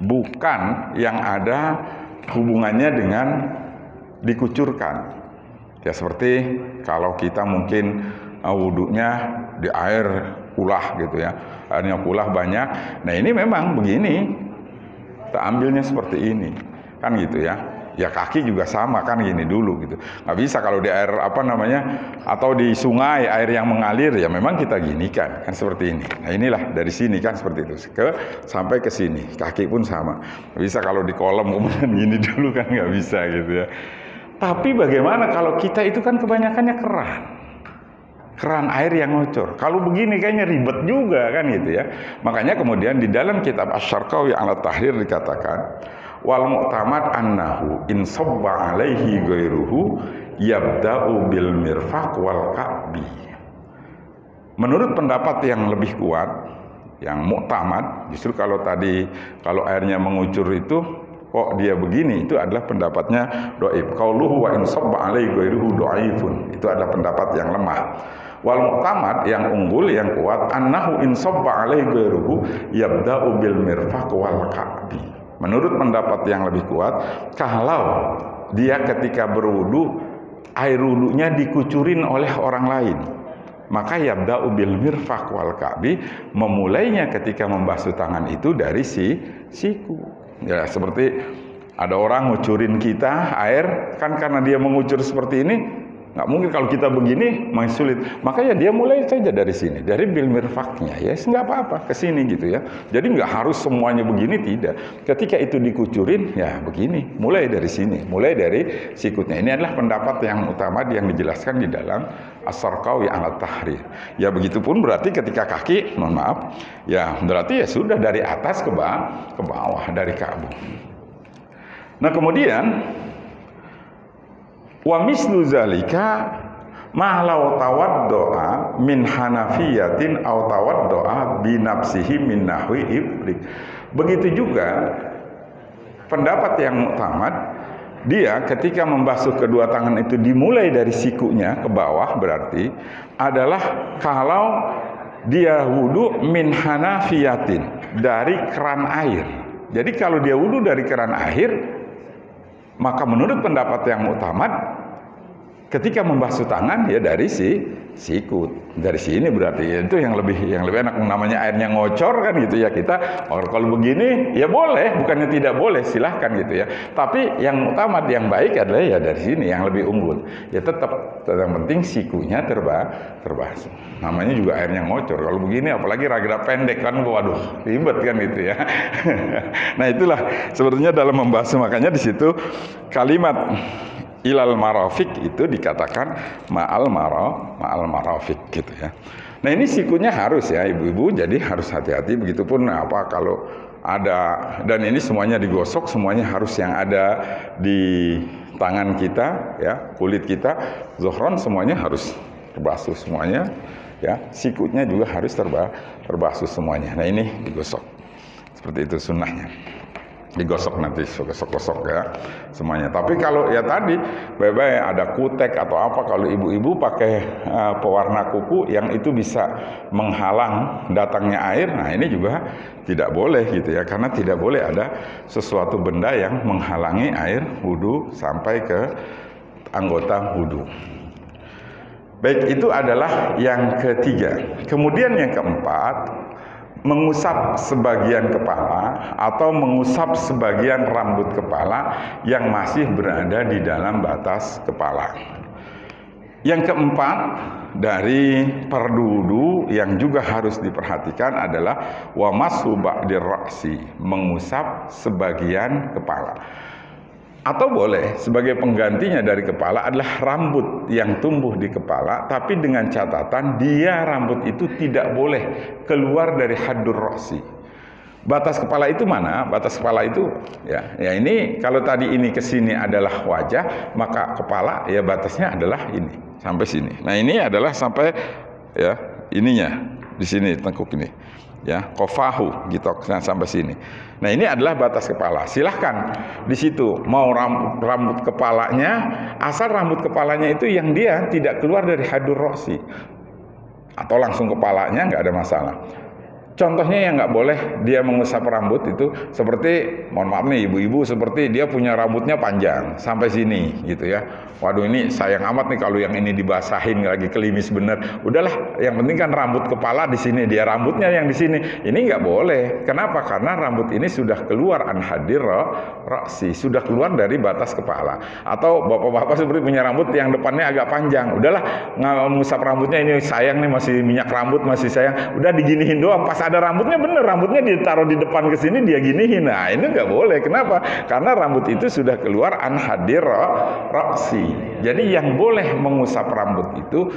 bukan yang ada hubungannya dengan dikucurkan. Ya seperti kalau kita mungkin wudunya di air kulah gitu ya, airnya kulah banyak. Nah ini memang begini, kita ambilnya seperti ini, kan gitu ya. Ya kaki juga sama kan gini dulu gitu. Nggak bisa kalau di air atau di sungai air yang mengalir ya memang kita ginikan kan seperti ini. Nah inilah dari sini kan seperti itu sampai ke sini. Kaki pun sama. Nggak bisa kalau di kolam kemudian gini dulu kan nggak bisa gitu ya. Tapi bagaimana kalau kita itu kan kebanyakannya keran air yang ngocor. Kalau begini kayaknya ribet juga kan gitu ya. Makanya kemudian di dalam kitab Asy-Syarqawi 'ala Tahrir dikatakan wal mu'tamad annahu in sabba alaihi ghairuhu yabda'u bil mirfaq wal ka'bi. Menurut pendapat yang lebih kuat, yang mu'tamad, justru kalau airnya mengucur itu kok dia begini, itu adalah pendapatnya dhaif. Qauluhu wa in sabba alaihi ghairuhu dhaifun. Itu adalah pendapat yang lemah. Wal mu'tamad yang unggul yang kuat annahu in sabba alaihi ghairuhu yabda'u bil mirfaq wal ka'bi. Menurut pendapat yang lebih kuat, kalau dia ketika berwudu air wudunya dikucurin oleh orang lain, maka yabda'u bil mirfaq wal ka'bi, memulainya ketika membasuh tangan itu dari siku. Ya seperti ada orang ngucurin kita air, kan karena dia mengucur seperti ini, nggak mungkin kalau kita begini masih sulit. Makanya dia mulai saja dari sini, dari bil mirfaqnya, ya nggak apa-apa ke sini gitu ya. Jadi nggak harus semuanya begini, tidak. Ketika itu dikucurin, ya begini, mulai dari sini, mulai dari sikutnya. Ini adalah pendapat yang utama yang dijelaskan di dalam Asy-Syarqawi 'ala Tahrir. Ya begitupun berarti ketika kaki, mohon maaf, ya berarti ya sudah dari atas ke bawah dari ka'bu. Nah kemudian wa mislu zalika ma law tawaddoa min hanafiyatin aw tawaddoa bi nafsihi min nahwi ibrik. Begitu juga pendapat yang mu'tamad, dia ketika membasuh kedua tangan itu dimulai dari sikunya ke bawah, berarti adalah kalau dia wudu min hanafiyatin, dari keran air. Jadi kalau dia wudu dari keran air, maka menurut pendapat yang mu'tamad, ketika membasuh tangan ya dari sikut. Dari sini berarti ya, itu yang lebih enak, namanya airnya ngocor kan gitu ya. Kita kalau begini ya boleh, bukannya tidak boleh, silahkan gitu ya. Tapi yang utama yang baik adalah ya dari sini yang lebih unggul. Ya tetap yang penting sikunya terbasuh. Namanya juga airnya ngocor. Kalau begini apalagi rada pendek kan, waduh ribet kan gitu ya. Nah itulah sebetulnya dalam membasuh, makanya di situ kalimat ilal marafik itu dikatakan ma'al marafik gitu ya. Nah ini sikunya harus ya ibu-ibu, jadi harus hati-hati. Begitupun kalau ada, dan ini semuanya digosok, semuanya harus yang ada di tangan kita ya, kulit kita, zohron semuanya harus terbasuh semuanya ya, sikunya juga harus terbasuh semuanya. Nah ini digosok, seperti itu sunnahnya. Digosok nanti, gosok-gosok ya semuanya. Tapi kalau ya tadi baik-baik ada kutek atau apa, kalau ibu-ibu pakai pewarna kuku yang itu bisa menghalang datangnya air, nah ini juga tidak boleh gitu ya, karena tidak boleh ada sesuatu benda yang menghalangi air wudu sampai ke anggota wudu. Baik, itu adalah yang ketiga. Kemudian yang keempat, mengusap sebagian kepala atau mengusap sebagian rambut kepala yang masih berada di dalam batas kepala. Yang keempat dari fardu wudu yang juga harus diperhatikan adalah wa mashu ba'dir ra'si, mengusap sebagian kepala. Atau boleh sebagai penggantinya dari kepala adalah rambut yang tumbuh di kepala, tapi dengan catatan dia rambut itu tidak boleh keluar dari haddur ra'si. Batas kepala itu mana? Batas kepala itu ya ini kalau tadi ini ke sini adalah wajah, maka kepala ya batasnya adalah ini sampai sini. Nah ini adalah sampai ya ininya di sini tengkuk ini. Ya, kofahu gitu sampai sini. Nah ini adalah batas kepala. Silahkan di situ mau rambut kepalanya, asal rambut kepalanya itu yang dia tidak keluar dari haddur ra'si, atau langsung kepalanya nggak ada masalah. Contohnya yang nggak boleh dia mengusap rambut itu seperti, mohon maaf nih ibu-ibu, seperti dia punya rambutnya panjang sampai sini gitu ya. Waduh ini sayang amat nih kalau yang ini dibasahin lagi kelimis bener. Udahlah, yang penting kan rambut kepala di sini, dia rambutnya yang di sini. Ini nggak boleh. Kenapa? Karena rambut ini sudah keluar an hadir ra'si, sudah keluar dari batas kepala. Atau bapak-bapak seperti punya rambut yang depannya agak panjang. Udahlah, ngusap rambutnya ini sayang nih, masih minyak rambut masih sayang. Udah diginihin doang. Pas ada rambutnya bener, rambutnya ditaruh di depan ke sini dia ginihin. Nah, ini nggak boleh. Kenapa? Karena rambut itu sudah keluar an hadir ra'si. Jadi yang boleh mengusap rambut itu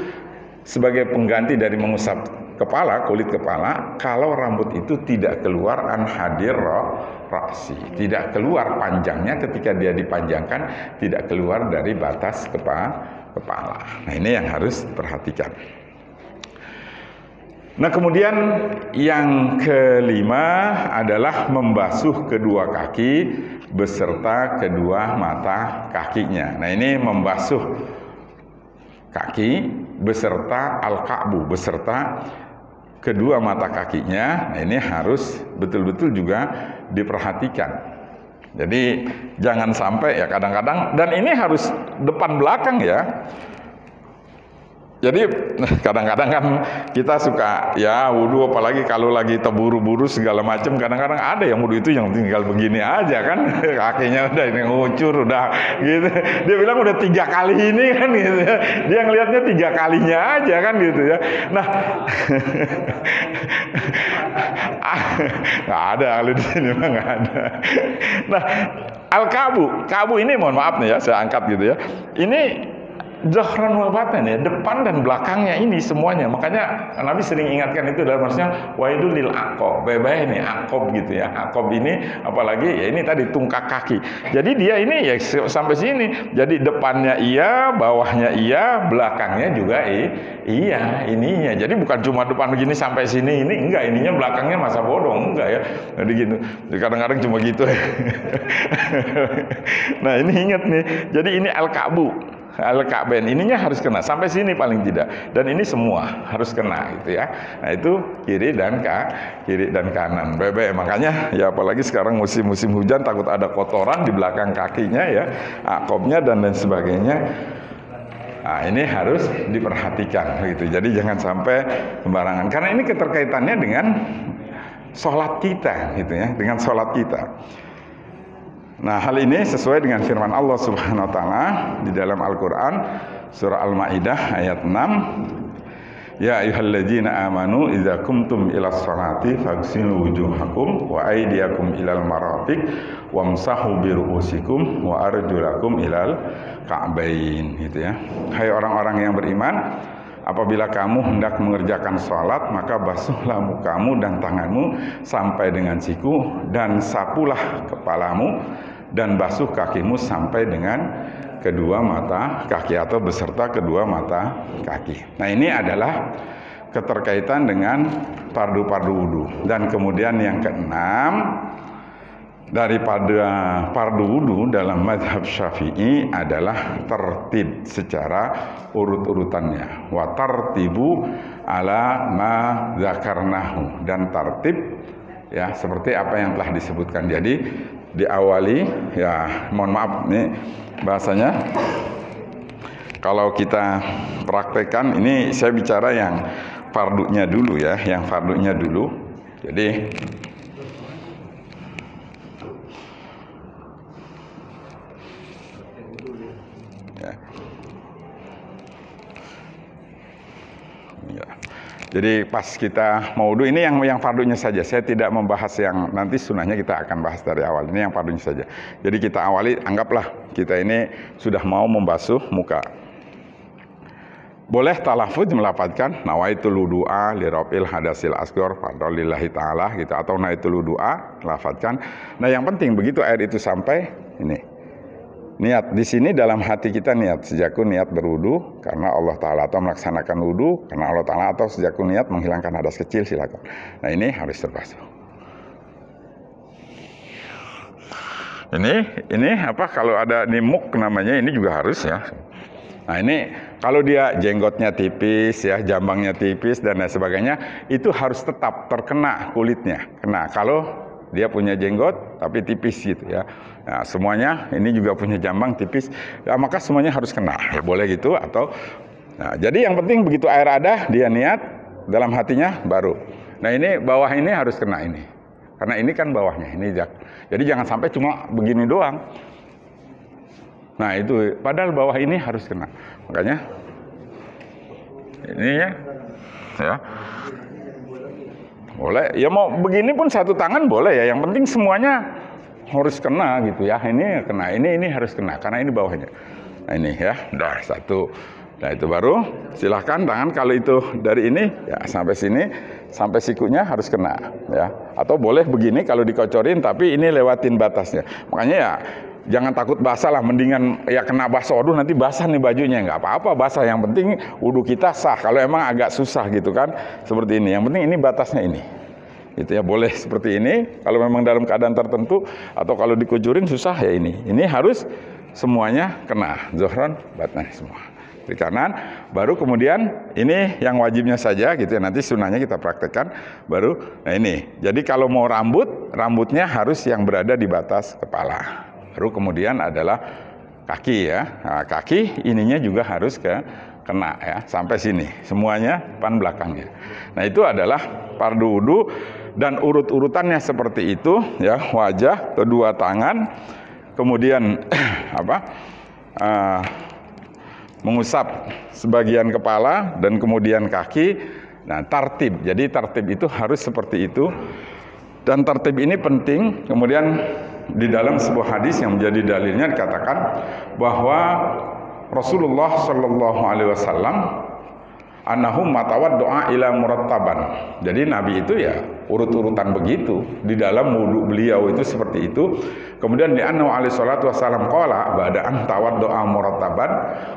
sebagai pengganti dari mengusap kepala, kulit kepala, kalau rambut itu tidak keluar an hadir ra'si, tidak keluar panjangnya ketika dia dipanjangkan, tidak keluar dari batas kepala. Nah, ini yang harus perhatikan. Nah, kemudian yang kelima adalah membasuh kedua kaki beserta kedua mata kakinya. Nah, ini membasuh kaki beserta al-ka'bu, beserta kedua mata kakinya. Nah, ini harus betul-betul juga diperhatikan. Jadi jangan sampai ya kadang-kadang, dan ini harus depan belakang ya. Jadi kadang-kadang kan kita suka ya wudhu, apalagi kalau lagi terburu-buru segala macam. Kadang-kadang ada yang wudhu itu yang tinggal begini aja kan, kakinya udah ini ngucur udah gitu. Dia bilang udah 3 kali ini kan gitu ya. Dia ngelihatnya 3 kalinya aja kan gitu ya. Nah, nggak ada kalau di sini mah nggak ada. Nah, al-ka'bu ini mohon maaf nih ya, saya angkat gitu ya. Ini zahran wa batan ya, depan dan belakangnya ini semuanya. Makanya Nabi sering ingatkan itu dalam maksudnya waidul lil aqab, bebeh nih aqab gitu ya. Aqab ini apalagi ya ini tadi tungkak kaki. Jadi dia ini ya sampai sini. Jadi depannya iya, bawahnya iya, belakangnya juga iya ininya. Jadi bukan cuma depan begini sampai sini, ini enggak, ininya belakangnya masa bodong enggak ya. Jadi gitu. Kadang-kadang cuma gitu. Nah, ini ingat nih. Jadi ini al-ka'bu, al-ka'bain, ininya harus kena sampai sini paling tidak, dan ini semua harus kena gitu ya. Nah, itu kiri dan kanan bebek. Makanya ya apalagi sekarang musim hujan takut ada kotoran di belakang kakinya ya, akobnya dan lain sebagainya. Nah, ini harus diperhatikan gitu. Jadi jangan sampai sembarangan, karena ini keterkaitannya dengan sholat kita gitu ya, dengan sholat kita. Nah, hal ini sesuai dengan firman Allah Subhanahu wa taala di dalam Al-Qur'an surah Al-Maidah ayat 6. Ya ayyuhalladzina amanu idza qumtum ilas sholati faghsilu wujuhakum wa aydiyakum ilal marafiq wamsahu bi ru'usikum wa arjulakum ilal ka'bain gitu ya. Hai orang-orang yang beriman, apabila kamu hendak mengerjakan sholat, maka basuhlah mukamu dan tanganmu sampai dengan siku, dan sapulah kepalamu, dan basuh kakimu sampai dengan kedua mata kaki atau beserta kedua mata kaki. Nah, ini adalah keterkaitan dengan fardu-fardu wudu. Dan kemudian yang keenam, daripada fardu wudu dalam mazhab Syafi'i adalah tertib secara urut-urutannya. Wa tartibu ala ma dzakarnahu, dan tertib ya seperti apa yang telah disebutkan. Jadi diawali ya, mohon maaf nih bahasanya, kalau kita praktekkan ini, saya bicara yang fardunya dulu ya, yang fardunya dulu. Jadi ya. Jadi pas kita mau wudu, ini yang fardunya saja. Saya tidak membahas yang nanti sunahnya, kita akan bahas dari awal. Ini yang fardunya saja. Jadi kita awali, anggaplah kita ini sudah mau membasuh muka. Boleh talafuz melafadzkan nawaitul wudu'a li raf'il hadasil asghar fadlillahi ta'ala gitu, atau nawaitul wudu'a lafadzkan. Nah, yang penting begitu air itu sampai ini, niat di sini dalam hati kita, niat sejakku niat berwudu karena Allah Ta'ala, atau melaksanakan wudu karena Allah Ta'ala, atau sejakku niat menghilangkan hadas kecil, silakan. Nah, ini harus terbasuh. Ini apa, kalau ada nimuk namanya, ini juga harus ya. Nah ini kalau dia jenggotnya tipis ya, jambangnya tipis dan lain sebagainya, itu harus tetap terkena kulitnya. Kena kalau dia punya jenggot tapi tipis gitu ya. Nah, semuanya ini juga punya jambang tipis, ya, maka semuanya harus kena. Ya, boleh gitu atau nah, jadi yang penting begitu air ada dia niat dalam hatinya baru. Nah ini bawah ini harus kena ini. Karena ini kan bawahnya ini jak. Jadi jangan sampai cuma begini doang. Nah itu padahal bawah ini harus kena. Makanya ini ya. Boleh. Ya mau begini pun satu tangan boleh ya. Yang penting semuanya harus kena gitu ya. Ini kena, ini harus kena karena ini bawahnya. Nah ini ya, udah satu. Nah itu baru silahkan tangan kalau itu dari ini ya sampai sini sampai sikunya harus kena ya. Atau boleh begini kalau dikocorin tapi ini lewatin batasnya. Makanya ya jangan takut basah lah, mendingan ya kena basah, waduh nanti basah nih bajunya, nggak apa-apa basah, yang penting wudhu kita sah. Kalau emang agak susah gitu kan seperti ini, yang penting ini batasnya ini gitu ya, boleh seperti ini kalau memang dalam keadaan tertentu, atau kalau dikucurin susah ya ini harus semuanya kena, zohron batnah semua di kanan, baru kemudian ini yang wajibnya saja gitu ya, nanti sunahnya kita praktekkan baru. Nah ini jadi kalau mau rambutnya harus yang berada di batas kepala. Baru kemudian adalah kaki ya. Nah, kaki ininya juga harus kena ya sampai sini. Semuanya depan belakangnya. Nah, itu adalah fardu wudu dan urut-urutannya seperti itu ya, wajah, kedua tangan, kemudian mengusap sebagian kepala dan kemudian kaki. Nah, tartib. Jadi tartib itu harus seperti itu. Dan tartib ini penting. Kemudian di dalam sebuah hadis yang menjadi dalilnya dikatakan bahwa Rasulullah Shallallahu Alaihi Wasallam annahu matawaddoa ila murattaban. Jadi Nabi itu ya urut-urutan begitu di dalam wudu beliau itu seperti itu. Kemudian di annahu alaihi salatu wasallam qala ba'da'an tawaddoa murattaban,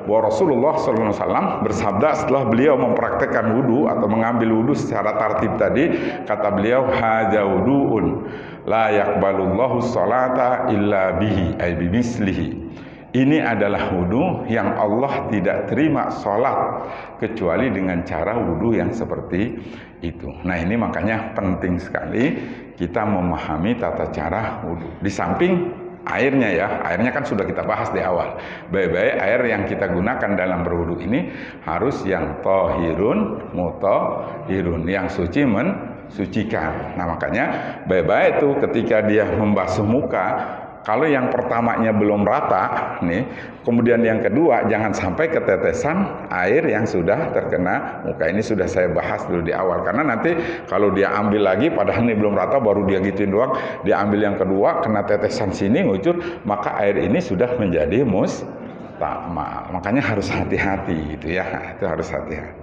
bahwa Rasulullah Shallallahu Alaihi Wasallam bersabda setelah beliau mempraktekkan wudu atau mengambil wudu secara tartib tadi, kata beliau hadza wudu'un la yaqbalullahu sholata illa bihi ay bimislihi. Ini adalah wudu yang Allah tidak terima sholat kecuali dengan cara wudu yang seperti itu. Nah ini makanya penting sekali kita memahami tata cara wudu. Di samping airnya ya, airnya kan sudah kita bahas di awal. Baik-baik air yang kita gunakan dalam berwudu ini harus yang tohirun, mutahhirun, yang suci mensucikan. Nah makanya baik-baik itu ketika dia membasuh muka, kalau yang pertamanya belum rata nih, kemudian yang kedua jangan sampai ketetesan air yang sudah terkena muka. Ini sudah saya bahas dulu di awal, karena nanti kalau dia ambil lagi padahal ini belum rata baru dia gituin doang, dia ambil yang kedua kena tetesan sini ngucur, maka air ini sudah menjadi mustakmal. Makanya harus hati-hati gitu ya, itu harus hati-hati.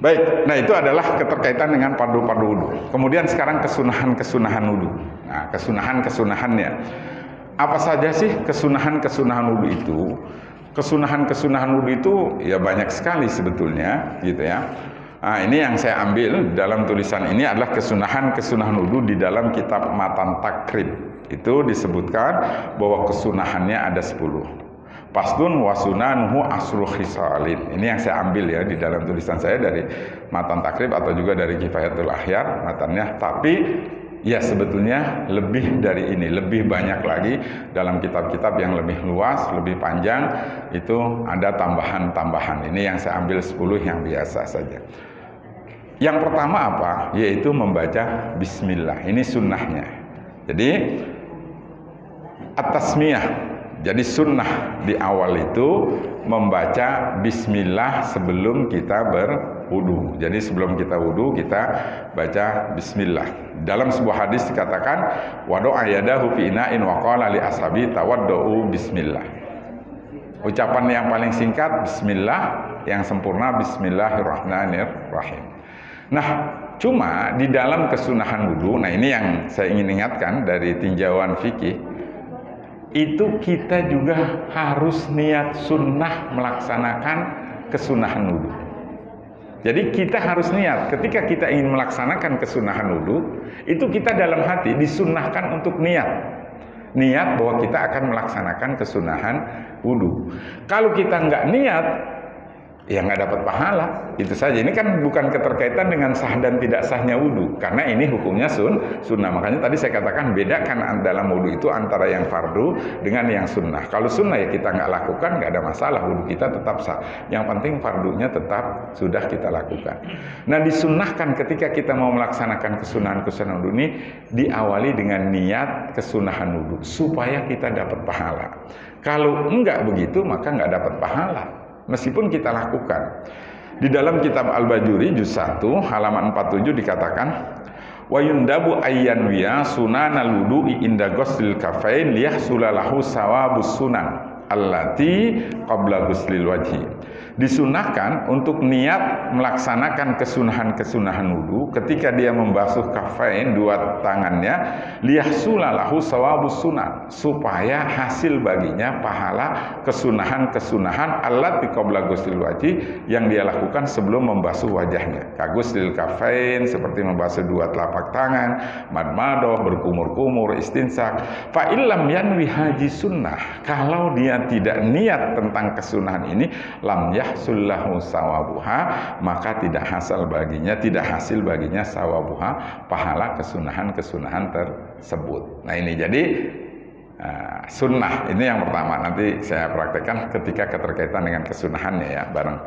Baik, nah itu adalah keterkaitan dengan fardu-fardu wudu. Kemudian sekarang kesunahan-kesunahan wudu. Nah, kesunahan-kesunahannya. Apa saja sih kesunahan-kesunahan wudu itu? Kesunahan-kesunahan wudu itu ya banyak sekali sebetulnya, gitu ya. Nah, ini yang saya ambil dalam tulisan ini adalah kesunahan-kesunahan wudu di dalam kitab Matan Takrib. Itu disebutkan bahwa kesunahannya ada 10. Fasdun wasunanuhu asru khisalin. Ini yang saya ambil ya di dalam tulisan saya dari Matan Takrib atau juga dari Kifayatul Ahyar matannya. Tapi ya sebetulnya lebih dari ini, lebih banyak lagi dalam kitab-kitab yang lebih luas, lebih panjang, itu ada tambahan-tambahan. Ini yang saya ambil 10 yang biasa saja. Yang pertama apa? Yaitu membaca bismillah. Ini sunnahnya. Jadi at-tasmiyah. Jadi sunnah di awal itu membaca bismillah sebelum kita berwudu. Jadi sebelum kita wudu kita baca bismillah. Dalam sebuah hadis dikatakan wado'a yadahu fi ina'in wa qala li ashabi tawaddu bismillah. Ucapan yang paling singkat bismillah, yang sempurna bismillahirrahmanirrahim. Nah, cuma di dalam kesunahan wudu, nah ini yang saya ingin ingatkan dari tinjauan fikih, itu kita juga harus niat sunnah melaksanakan kesunahan wudu. Jadi kita harus niat ketika kita ingin melaksanakan kesunahan wudu, itu kita dalam hati disunnahkan untuk niat. niat bahwa kita akan melaksanakan kesunahan wudhu. Kalau kita nggak niat, ya nggak dapat pahala. Itu saja. Ini kan bukan keterkaitan dengan sah dan tidak sahnya wudhu, karena ini hukumnya sunnah. Makanya tadi saya katakan bedakan dalam wudhu itu antara yang fardu dengan yang sunnah. Kalau sunnah ya kita nggak lakukan, nggak ada masalah, wudhu kita tetap sah. Yang penting fardunya tetap sudah kita lakukan. Nah, disunnahkan ketika kita mau melaksanakan kesunahan-kesunahan wudhu ini diawali dengan niat kesunahan wudhu supaya kita dapat pahala. Kalau enggak begitu maka nggak dapat pahala, meskipun kita lakukan. Di dalam kitab Al-Bajuri juz 1 halaman 47 dikatakan, wa yundabu ayyanwiya sunanal wudu'i inda ghuslil kafain liyahsulalahu sawabus sunan allati qabla ghuslil wajhi. Disunahkan untuk niat melaksanakan kesunahan-kesunahan wudhu ketika dia membasuh kafain dua tangannya, liyahsulalahu sawabus sunan, supaya hasil baginya pahala kesunahan-kesunahan allati qabla ghuslil wajhi yang dia lakukan sebelum membasuh wajahnya. Kaguslil kafain seperti membasuh dua telapak tangan, madmadoh, berkumur-kumur, istinsak. Fa illam yanwi haji sunnah, kalau dia tidak niat tentang kesunahan ini, lam yahsullahu sawabuha, maka tidak hasil baginya sawabuha, pahala kesunahan-kesunahan tersebut. Nah ini jadi sunnah, ini yang pertama. Nanti saya praktekkan ketika keterkaitan dengan kesunahannya ya bareng.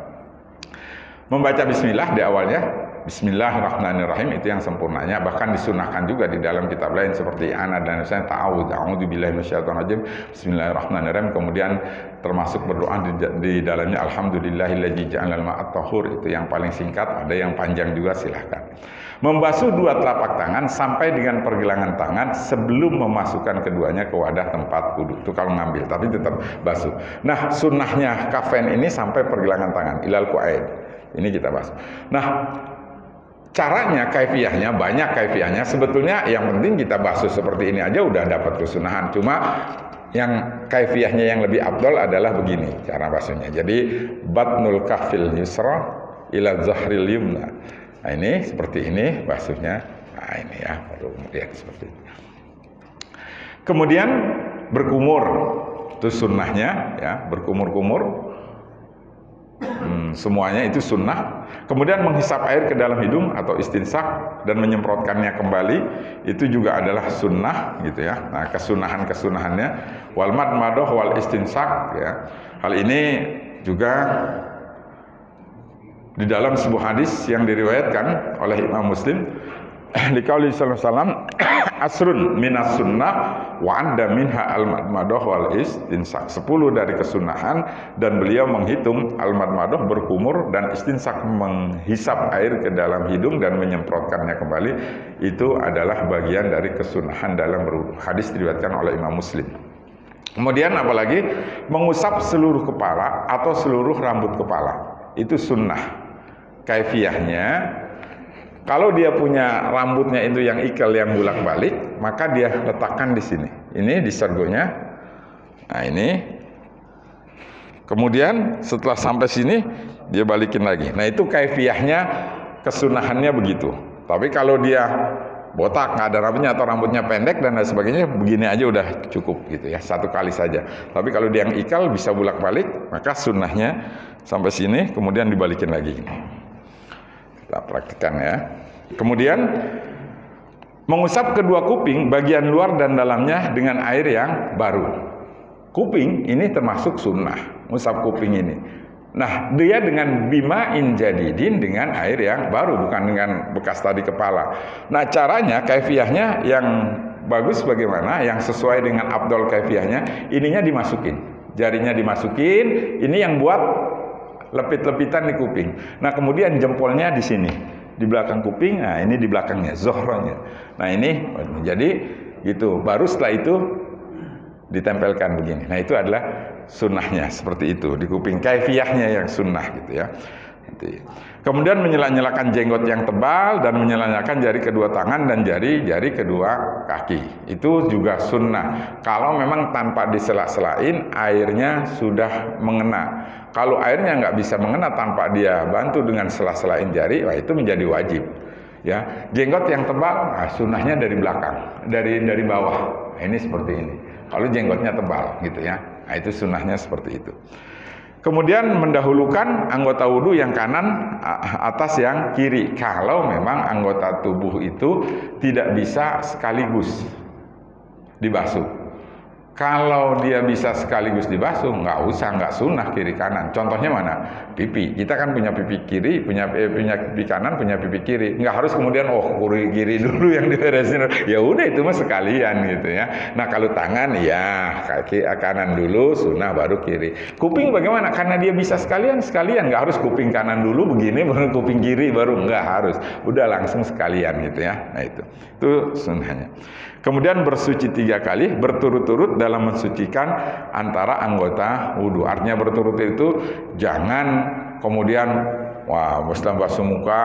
Membaca bismillah di awalnya, bismillahirrahmanirrahim, itu yang sempurnanya. Bahkan disunahkan juga di dalam kitab lain seperti ana dan misalnya a'udzubillahi minasyaitonirrajim, bismillahirrahmanirrahim. Kemudian termasuk berdoa di dalamnya alhamdulillahilladzi ja'alal ma'at tahur, itu yang paling singkat. Ada yang panjang juga, silahkan. Membasuh dua telapak tangan sampai dengan pergelangan tangan sebelum memasukkan keduanya ke wadah tempat wudhu. Itu kalau ngambil, tapi tetap basuh. Nah, sunnahnya kafain ini sampai pergelangan tangan, ilal ku'aid. Ini kita bahas. Nah, caranya, kaifiyahnya, banyak kaifiyahnya. Sebetulnya yang penting kita basuh seperti ini aja udah dapat kesunahan. Cuma yang kaifiyahnya yang lebih afdol adalah begini cara basuhnya. Jadi batnul kafil yusra ila zahril yumna. Nah ini seperti ini basuhnya. Nah ini ya, baru kemudian seperti ini. Kemudian berkumur, itu sunnahnya ya, berkumur-kumur. Semuanya itu sunnah. Kemudian menghisap air ke dalam hidung atau istinsak dan menyemprotkannya kembali, itu juga adalah sunnah gitu ya. Nah, kesunahan-kesunahannya wal madmadoh wal istinsak ya. Hal ini juga di dalam sebuah hadis yang diriwayatkan oleh Imam Muslim, liqauli sallallahu alaihi wasallam asrun minas sunnah wa anda minha al-madmadoh wal istinsak, 10 dari kesunahan, dan beliau menghitung al-madmadoh berkumur dan istinsak menghisap air ke dalam hidung dan menyemprotkannya kembali, itu adalah bagian dari kesunahan dalam berwudu. Hadis diriwayatkan oleh Imam Muslim. Kemudian apalagi mengusap seluruh kepala atau seluruh rambut kepala, itu sunnah. Kaifiyahnya, kalau dia punya rambutnya itu yang ikal, yang bulak-balik, maka dia letakkan di sini. Ini di sergonya. Nah ini. Kemudian setelah sampai sini, dia balikin lagi. Nah itu kaifiyahnya, kesunahannya begitu. Tapi kalau dia botak, nggak ada rambutnya atau rambutnya pendek dan lain sebagainya, begini aja udah cukup gitu ya, satu kali saja. Tapi kalau dia yang ikal bisa bulak-balik, maka sunnahnya sampai sini, kemudian dibalikin lagi. Kita praktikkan ya. Kemudian mengusap kedua kuping bagian luar dan dalamnya dengan air yang baru. Kuping ini termasuk sunnah, ngusap kuping ini. Nah, dia dengan bima'in jadidin, dengan air yang baru, bukan dengan bekas tadi kepala. Nah, caranya, kaifiyahnya yang bagus bagaimana, yang sesuai dengan afdol kaifiyahnya, ininya dimasukin, jarinya dimasukin, ini yang buat lepit-lepitan di kuping. Nah, kemudian jempolnya di sini, di belakang kuping. Nah, ini di belakangnya, zohronya. Nah, ini jadi gitu. Baru setelah itu ditempelkan begini. Nah, itu adalah sunnahnya seperti itu di kuping. Kaifiyahnya yang sunnah gitu ya. Kemudian menyela-nyelakan jenggot yang tebal dan menyela-nyelakan jari kedua tangan dan jari kedua kaki. Itu juga sunnah. Kalau memang tanpa disela-selain, airnya sudah mengena. Kalau airnya nggak bisa mengena tanpa dia bantu dengan sela-selain jari, wah itu menjadi wajib. Ya, jenggot yang tebal, nah, sunnahnya dari belakang, dari bawah. Nah, ini seperti ini. Kalau jenggotnya tebal gitu ya. Nah, itu sunnahnya seperti itu. Kemudian mendahulukan anggota wudhu yang kanan atas yang kiri. Kalau memang anggota tubuh itu tidak bisa sekaligus dibasuh. Kalau dia bisa sekaligus dibasuh, nggak usah, nggak sunnah kiri kanan. Contohnya mana? Pipi. Kita kan punya pipi kiri, punya pipi kanan, punya pipi kiri. Nggak harus kemudian kiri dulu yang diberesin. Ya udah itu mah sekalian gitu ya. Nah kalau tangan ya kaki kanan dulu, sunnah baru kiri. Kuping bagaimana? Karena dia bisa sekalian. Nggak harus kuping kanan dulu begini, baru kuping kiri baru, nggak harus. Udah langsung sekalian gitu ya. Nah itu sunnahnya. Kemudian bersuci 3 kali berturut-turut dalam mensucikan antara anggota wudhu. Artinya berturut-turut itu jangan kemudian setelah basuh muka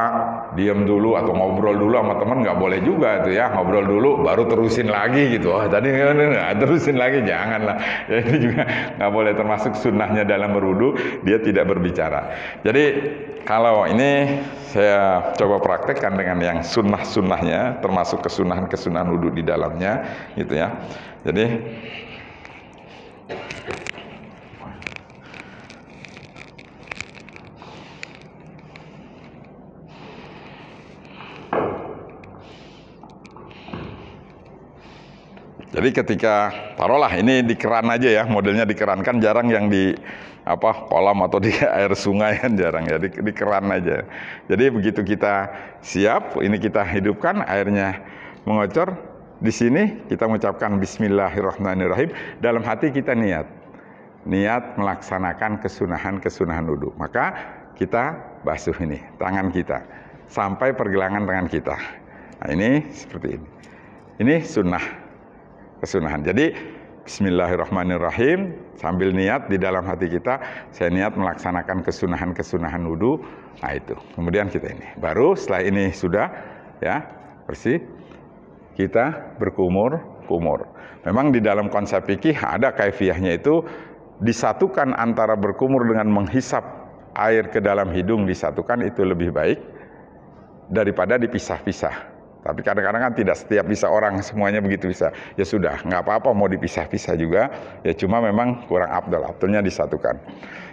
diam dulu atau ngobrol dulu sama teman, nggak boleh juga itu ya. Ngobrol dulu baru terusin lagi gitu. Tadi nggak terusin lagi, janganlah. Ya, ini juga nggak boleh, termasuk sunnahnya dalam berwudhu, dia tidak berbicara. Jadi kalau ini saya coba praktekkan dengan yang sunnah-sunnahnya, termasuk kesunahan-kesunahan wudhu di dalamnya gitu ya. Jadi ketika taruhlah ini di keran aja ya, modelnya di keran, kan jarang yang di kolam atau di air sungai kan jarang ya, di keran aja. Jadi begitu kita siap, ini kita hidupkan, airnya mengocor, di sini kita mengucapkan Bismillahirrahmanirrahim, dalam hati kita niat melaksanakan kesunahan wudhu. Maka kita basuh ini tangan kita sampai pergelangan tangan kita. Nah ini seperti ini. Ini kesunahan. Jadi Bismillahirrahmanirrahim, sambil niat di dalam hati kita, saya niat melaksanakan kesunahan wudhu. Nah itu. Kemudian kita ini. Baru setelah ini sudah ya bersih, kita berkumur. Memang di dalam konsep fikih ada kaifiyahnya, itu disatukan antara berkumur dengan menghisap air ke dalam hidung, disatukan itu lebih baik daripada dipisah-pisah. Tapi kadang-kadang kan tidak setiap bisa orang semuanya begitu bisa. Ya sudah, nggak apa-apa mau dipisah-pisah juga. Ya cuma memang kurang afdal, afdalnya disatukan.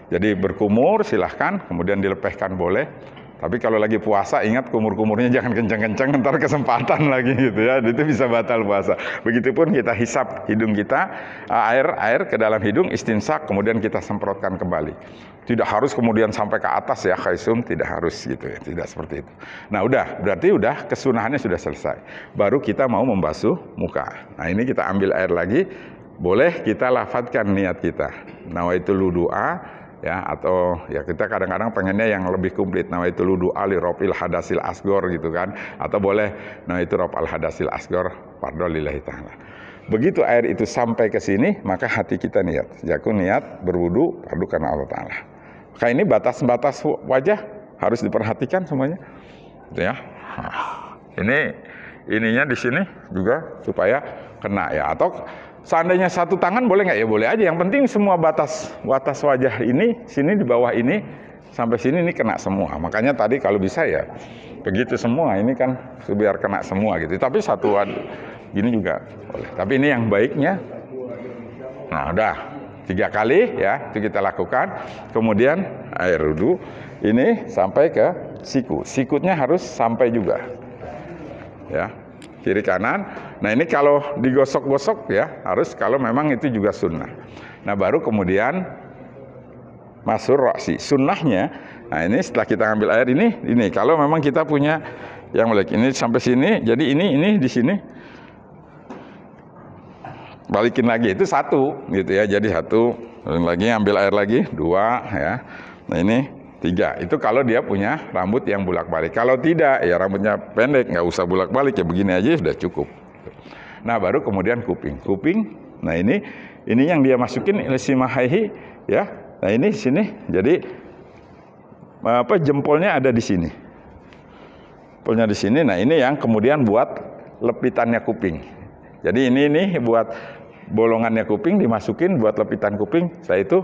Jadi berkumur silahkan, kemudian dilepehkan boleh. Tapi kalau lagi puasa ingat kumur-kumurnya jangan kencang-kencang, ntar kesempatan lagi gitu ya. Itu bisa batal puasa. Begitupun kita hisap hidung kita, air ke dalam hidung, istinsak, kemudian kita semprotkan kembali. Tidak harus kemudian sampai ke atas ya, khaisum, tidak harus gitu ya, tidak seperti itu. Nah berarti kesunahannya sudah selesai. Baru kita mau membasuh muka. Nah ini kita ambil air lagi, boleh kita lafadzkan niat kita. Nawaitul wudu'a ya, atau ya kita kadang-kadang pengennya yang lebih komplit, nawaitul wudu'a li raf'il hadasil asghar gitu kan, atau boleh nawaitul raf'al hadasil asghar fardhu lillahi ta'ala. Begitu air itu sampai ke sini, maka hati kita niat, aku niat berwudu fardu karena Allah Ta'ala. Maka ini batas-batas wajah harus diperhatikan semuanya gitu ya. Ininya di sini juga supaya kena ya, atau seandainya satu tangan boleh nggak? Ya boleh aja. Yang penting semua batas wajah ini, sini di bawah ini sampai sini ini kena semua. Makanya tadi kalau bisa ya begitu semua. Ini kan biar kena semua gitu. Tapi satuan gini juga boleh. Tapi ini yang baiknya. Nah udah 3 kali ya itu kita lakukan. Kemudian air wudhu ini sampai ke siku. Sikutnya harus sampai juga. Ya. Kiri kanan. Nah ini kalau digosok-gosok ya harus, kalau memang itu juga sunnah. Nah baru kemudian masuk roksi. Sunnahnya, nah ini setelah kita ambil air ini kalau memang kita punya yang balik ini sampai sini, jadi ini di sini balikin lagi, itu 1 gitu ya. Jadi 1 lagi, ambil air lagi 2 ya. Nah ini 3, itu kalau dia punya rambut yang bulak-balik. Kalau tidak, ya rambutnya pendek, nggak usah bulak-balik, ya begini aja sudah cukup. Nah baru kemudian kuping. Nah ini yang dia masukin ilsimahaihi ya. Nah ini sini, jadi jempolnya ada di sini. Jempolnya di sini. Nah ini yang kemudian buat lepitannya kuping. Jadi ini buat bolongannya kuping dimasukin buat lepitan kuping. Setelah itu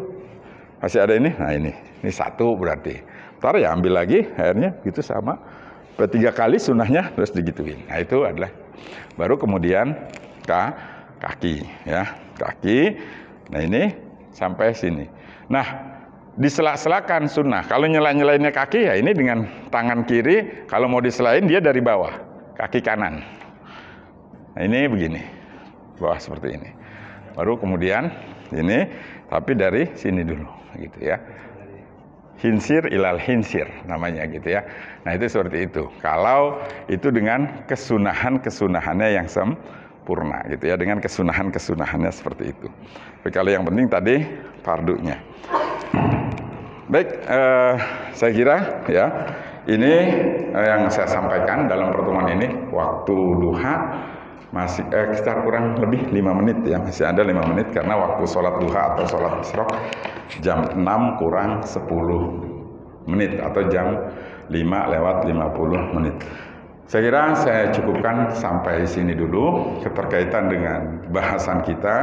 masih ada ini. Nah ini 1 berarti. Ntar ya ambil lagi airnya gitu sama. 3 kali sunnahnya terus digituin. Nah itu adalah baru kemudian kaki ya. kaki. Nah ini sampai sini. Nah di sela-selakan sunnah. Kalau nyela-nyelainnya kaki ya ini dengan tangan kiri. Kalau mau diselain dia dari bawah, kaki kanan. Nah ini begini, bawah seperti ini. Baru kemudian ini, tapi dari sini dulu, gitu ya. Hinsir ilal hinsir namanya gitu ya. Nah itu seperti itu. Kalau itu dengan kesunahannya yang sempurna gitu ya, dengan kesunahannya seperti itu. Tapi kalau yang penting tadi fardunya. Baik, saya kira ya ini yang saya sampaikan dalam pertemuan ini. Waktu duha masih sekitar kurang lebih 5 menit ya, masih ada 5 menit karena waktu sholat duha atau sholat isyraq jam 6 kurang 10 menit atau jam 5:50 menit. Saya kira saya cukupkan sampai sini dulu keterkaitan dengan bahasan kita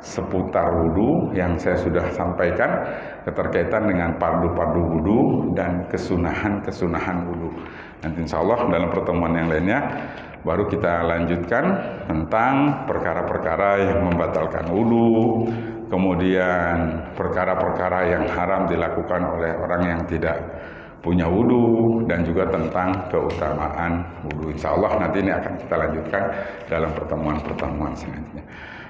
seputar wudu yang saya sudah sampaikan, keterkaitan dengan fardu-fardu wudu dan kesunahan wudu. Nanti insya Allah dalam pertemuan yang lainnya baru kita lanjutkan tentang perkara-perkara yang membatalkan wudu, kemudian perkara-perkara yang haram dilakukan oleh orang yang tidak punya wudu, dan juga tentang keutamaan wudu. Insya Allah nanti ini akan kita lanjutkan dalam pertemuan-pertemuan selanjutnya.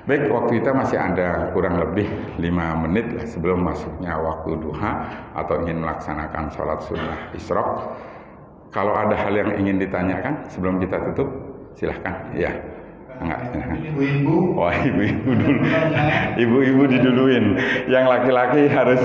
Baik, waktu kita masih ada kurang lebih 5 menit sebelum masuknya waktu duha atau ingin melaksanakan sholat sunnah isyraq. Kalau ada hal yang ingin ditanyakan sebelum kita tutup, silahkan. Ya, enggak. Ibu-ibu. Wah, ibu-ibu dulu. Ibu-ibu diduluin. Yang laki-laki harus.